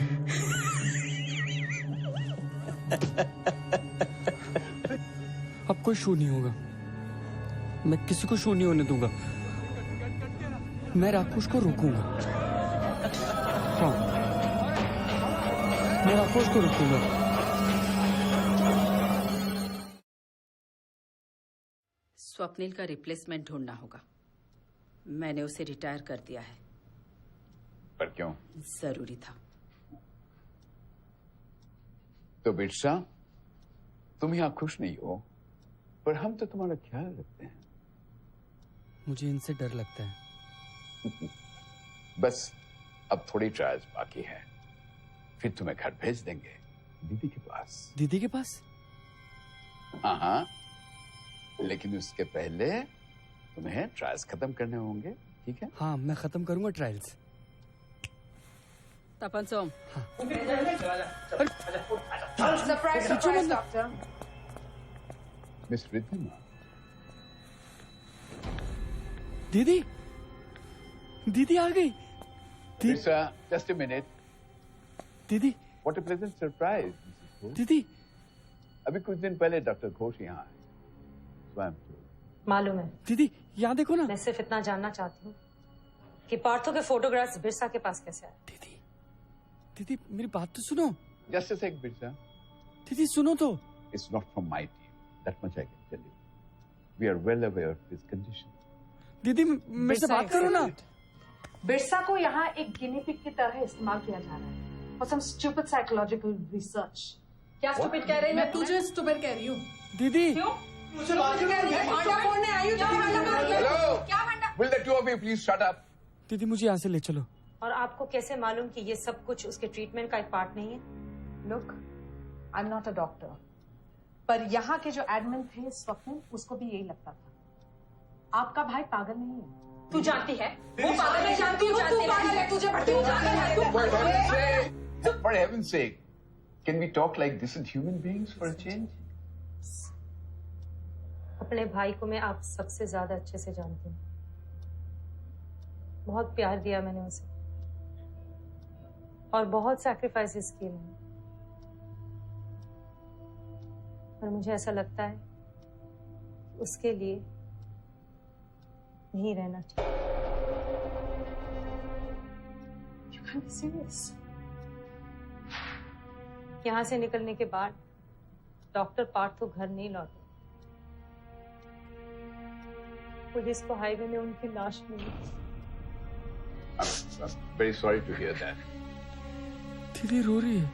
अब कोई शो नहीं होगा। मैं किसी को शो नहीं होने दूंगा। मैं राकोश को रोकूंगा। हाँ, मैं राकोश को रोकूंगा। स्वप्निल का रिप्लेसमेंट ढूंढना होगा। मैंने उसे रिटायर कर दिया है। पर क्यों? जरूरी था। तो बिरसा, तुम यहाँ खुश नहीं हो, पर हम तो तुम्हारा ख्याल रखते हैं। मुझे इनसे डर लगता है। बस अब थोड़ी ट्रायल्स बाकी है, फिर तुम्हें घर भेज देंगे दीदी के पास। दीदी के पास? हाँ, लेकिन उसके पहले तुम्हें ट्रायल्स खत्म करने होंगे, ठीक है? हाँ, मैं खत्म करूंगा trials. Tapan Som. Surprise doctor. Miss Riddhima. दीदी आ गई। Birsa, just a minute. दीदी। What a pleasant surprise. दीदी। अभी कुछ दिन पहले डॉक्टर घोष यहाँ आए। मालूम है। दीदी यहाँ देखो ना। मैं सिर्फ इतना जानना चाहती हूँ कि पार्थो के फोटोग्राफ्स बिरसा के पास कैसे आए। दीदी मेरी बात तो सुनो। जस्ट अ सेक बिरसा। दीदी सुनो तो। It's not from my team. That much I can tell you. We are well aware of his condition. दीदी मेरे से बात करो ना। बिरसा को यहाँ एक गिनी पिग की तरह इस्तेमाल किया जा रहा है for some stupid psychological research। क्या स्टूपिड कह रही है? मैं तुझे स्टूपिड कह रही हूँ। दीदी। क्यों? Will the two of you please shut up? दीदी मुझे यहाँ से ले चलो। और आपको कैसे मालूम कि ये सब कुछ उसके ट्रीटमेंट का एक पार्ट नहीं है? Look, I am not a doctor, पर यहाँ के जो एडमिन थे स्वप्निल, उसको भी यही लगता था। आपका भाई पागल नहीं है। तू जानती है वो पागल है, जानती हूँ तू पागल है, तुझे भड़की For heaven's sake, can we talk like this with human beings for a change? अपने भाई को मैं आप सबसे ज्यादा अच्छे से जानती हूँ। बहुत प्यार दिया मैंने उसे और बहुत सैक्रिफाइसेस किए मैंने, पर मुझे ऐसा लगता है उसके लिए नहीं रहना चाहिए। You can't be serious. यहाँ से निकलने के बाद डॉक्टर पार्थ तो घर नहीं लौटे। पुलिस को हाईवे में उनकी लाश मिली। I'm very sorry to hear that. दीदी रो रही है।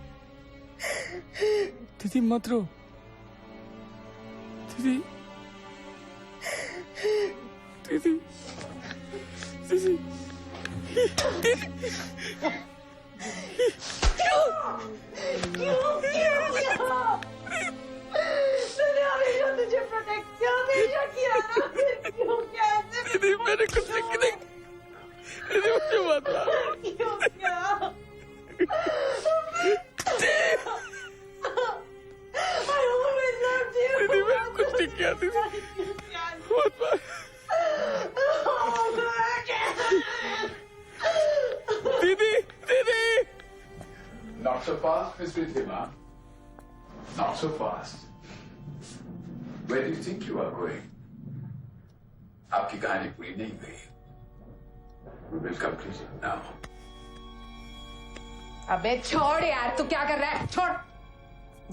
दीदी मत रो। दीदी दीदी दीदी तुझे प्रोटेक्ट क्यों हमेशा किया ना, फिर क्यों क्या ऐसे? दीदी मैंने कुछ नहीं, दीदी मुझे मत मारो। क्यों क्या? दीदी मैंने कुछ नहीं किया, दीदी मत मारो। दीदी दीदी Not so fast, Miss Ridhima. Not so fast. Where do you think you are going? आपकी कहानी पूरी नहीं हुई। We will complete it now. अबे छोड़ यार, तू क्या कर रहा है? छोड़।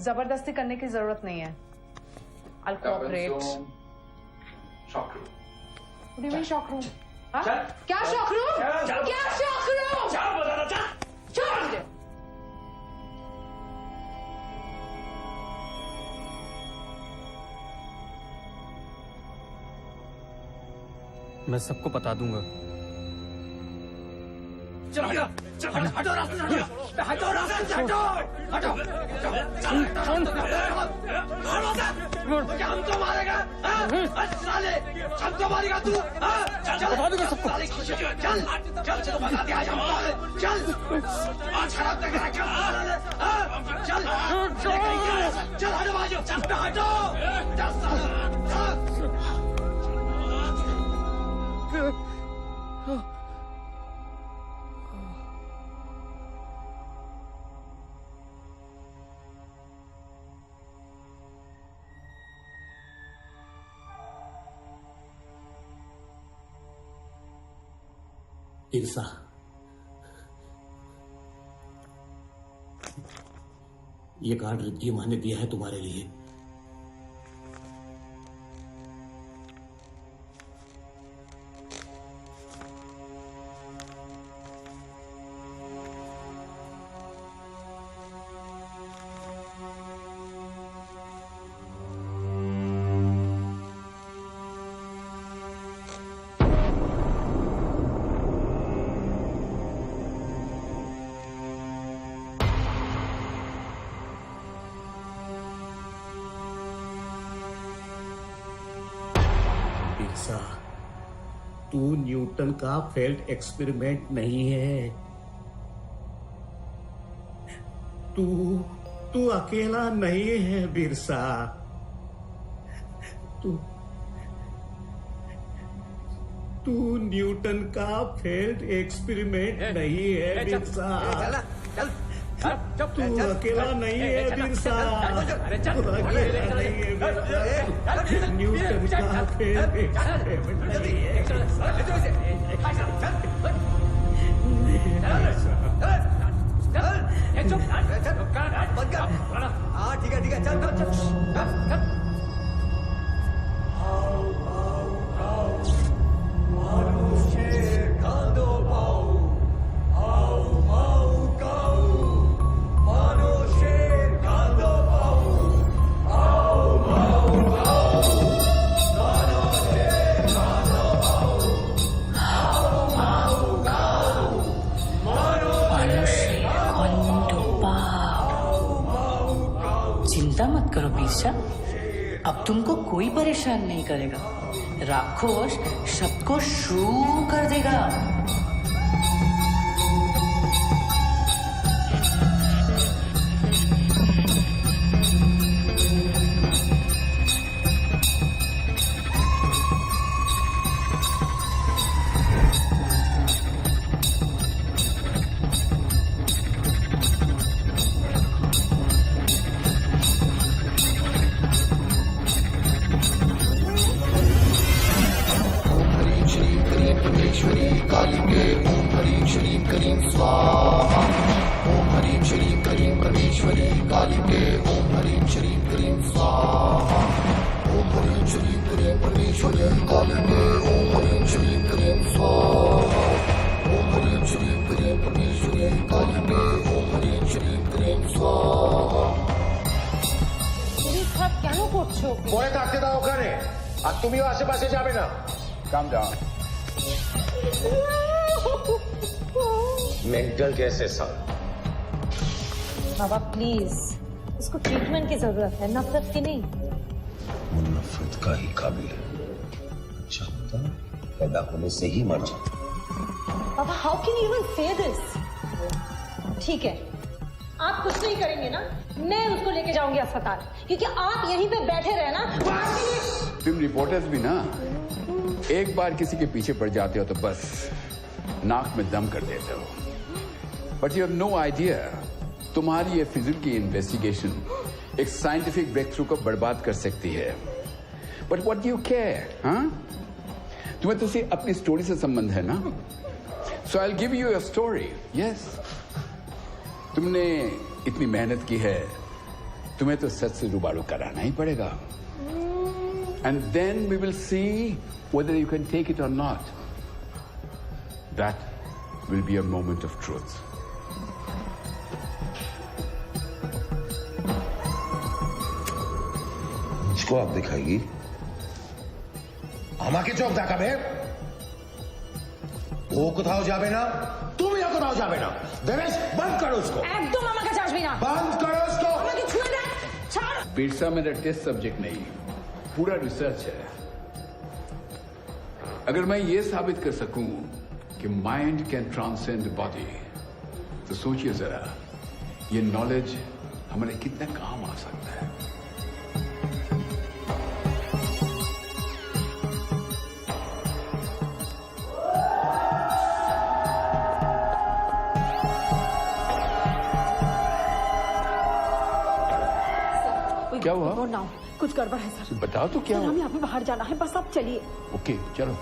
जबरदस्ती करने की जरूरत नहीं है। I'll cooperate. Shock room. What do you mean shock room? हाँ? क्या shock room? क्या shock room? चल बता रहा था। छोड़ मुझे। मैं सबको बता दूंगा। चल हटो, चल हटो रास्ते से हटो, हटो रास्ते से हटो, हटो, क्या हमको मारेगा? साले हमको मारेगा तू? बता दूंगा सबको। चल चल चल बता दिया चल आज खराब तक चल चल हटो बाजू हटो ईर्षा, ये कार्ड रिद्धि माँ ने दिया है तुम्हारे लिए। तू न्यूटन का फेल्ड एक्सपेरिमेंट नहीं है। तू अकेला नहीं है बिरसा। तू न्यूटन का फेल्ड एक्सपेरिमेंट नहीं है बिरसा। तू अकेला नहीं है बिरसा। तू अकेला नहीं है बिरसा। न्यूटन का फेल्ड एक्सपेरिमेंट नहीं है। हाँ ठीक है चल चल How अब तुमको कोई परेशान नहीं करेगा। राक्षस सबको शुरू कर देगा। পরে থাকতে দাও ওখানে, আর তুমিও আশেপাশে যাবে না। কাম ডাউন। मेंटल कैसे सर? बाबा प्लीज, इसको ट्रीटमेंट की जरूरत है, नफरत की नहीं। वो नफरत का ही काबिल है। अच्छा होता पैदा होने से ही मर जाता। बाबा हाउ कैन यू इवन से दिस? ठीक है, आप कुछ नहीं करेंगे ना, मैं उसको लेके जाऊंगी अस्पताल, क्योंकि आप यहीं पे बैठे रहे ना। तुम रिपोर्टर्स भी ना एक बार किसी के पीछे पड़ जाते हो तो बस नाक में दम कर देते हो। But you have no idea, तुम्हारी ये फिजिकल की इन्वेस्टिगेशन एक साइंटिफिक ब्रेक थ्रू को बर्बाद कर सकती है। But what do you care? हाँ, तुम्हें तो सिर्फ अपनी स्टोरी से संबंध है ना। So I will give you a story. Yes, तुमने इतनी मेहनत की है, तुम्हें तो सच से रूबरू कराना ही पड़ेगा। And then we will see whether you can take it or not. That will be a moment of truth. मुझको आप दिखाएगी? আমাকে চোখ দেখাবে? ও কোথাও যাবে না, তুমিও কোথাও যাবে না। দেবেশ, বন্ধ করো उसको। একদম আমার কাছে আসবি না। बंद करो उसको। আমাকে ছুঁয়ে দে, ছাড়। बिरसा मेरा टेस्ट सब्जेक्ट नहीं, पूरा रिसर्च है। अगर मैं ये साबित कर सकूं कि माइंड कैन ट्रांसेंड बॉडी, तो सोचिए जरा ये नॉलेज हमारे कितना काम आ सकता है। क्या हुआ? नाउ कुछ गड़बड़ है सर। बताओ तो क्या सर, हुआ? हमें अभी बाहर जाना है, बस आप चलिए। ओके चलो।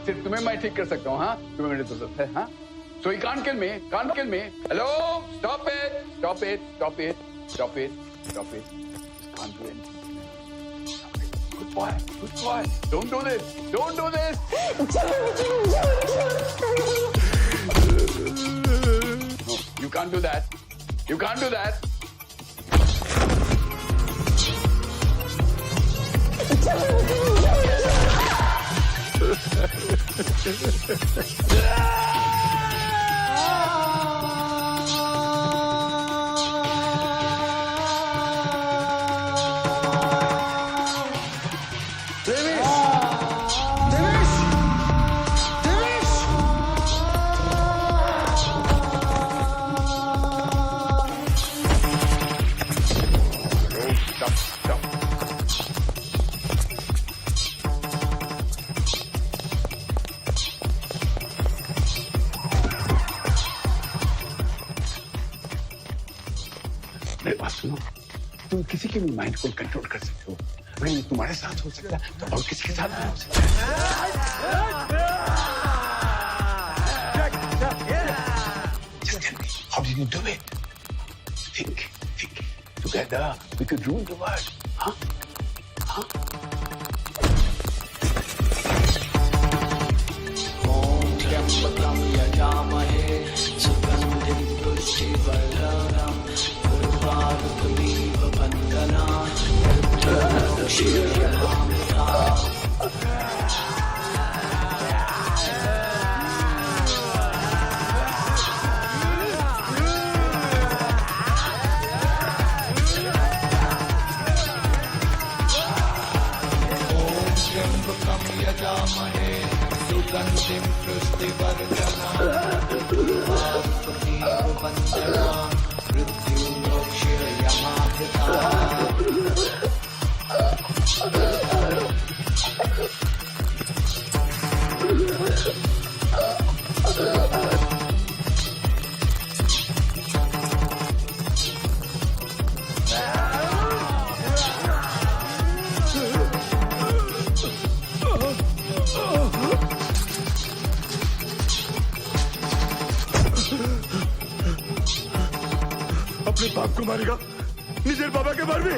सिर्फ तुम्हें मैं ठीक कर सकता हूँ, हाँ? तुम्हें मेरी जरूरत है, हाँ? So you can't kill me, can't kill me. Hello? Stop it, stop it, stop it, stop it, stop it. Can't do anything. Good boy, good boy. Don't do this, don't do this. No, you can't do that. You can't do that. मेरी बात सुनो, तुम किसी के भी mind को control कर सकते हो। अगर ये तुम्हारे साथ हो सकता है तो और किसी के साथ भी हो सकता है। Just tell me, how did you do it? Think. Together we could rule the world, huh? Huh? Om Trambakam Yajamahe Sugandhim Pushtivardanam Urvarukamiva Bandhana Yajamahe Sugandhim Pushtivardanam Urvarukamiva Bandhana Mrityu Mokshya Yamagata अपने बाप को मारेगा, निजेर बाबा के मारबे।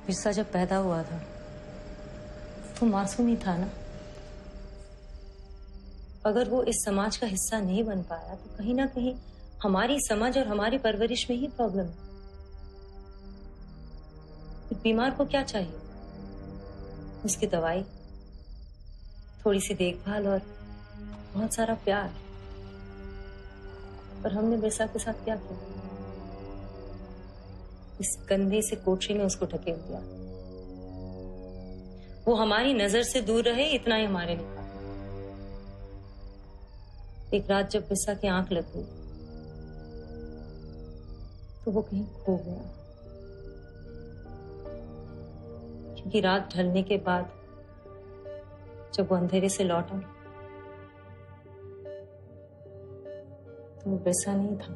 बिरसा जब पैदा हुआ था तो मासूम ही था ना। अगर वो इस समाज का हिस्सा नहीं बन पाया तो कहीं ना कहीं हमारी समझ और हमारी परवरिश में ही प्रॉब्लम है। बीमार को क्या चाहिए? उसकी दवाई, थोड़ी सी देखभाल और बहुत सारा प्यार। पर हमने बिरसा के साथ क्या किया? इस गंदे से कोठरी में उसको ढकेल दिया। वो हमारी नजर से दूर रहे, इतना ही हमारे लिए काफी। एक रात जब बिरसा की आंख लग गई तो वो कहीं खो गया, क्योंकि रात ढलने के बाद जब वो अंधेरे से लौटा तो वो बिरसा नहीं था।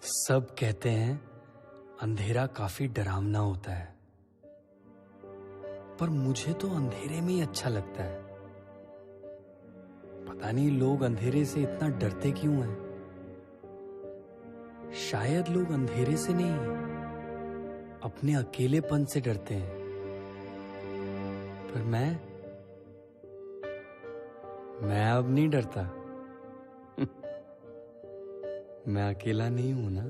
सब कहते हैं अंधेरा काफी डरावना होता है, पर मुझे तो अंधेरे में ही अच्छा लगता है। पता नहीं लोग अंधेरे से इतना डरते क्यों हैं। शायद लोग अंधेरे से नहीं, अपने अकेलेपन से डरते हैं। पर मैं अब नहीं डरता। मैं अकेला नहीं हूं ना।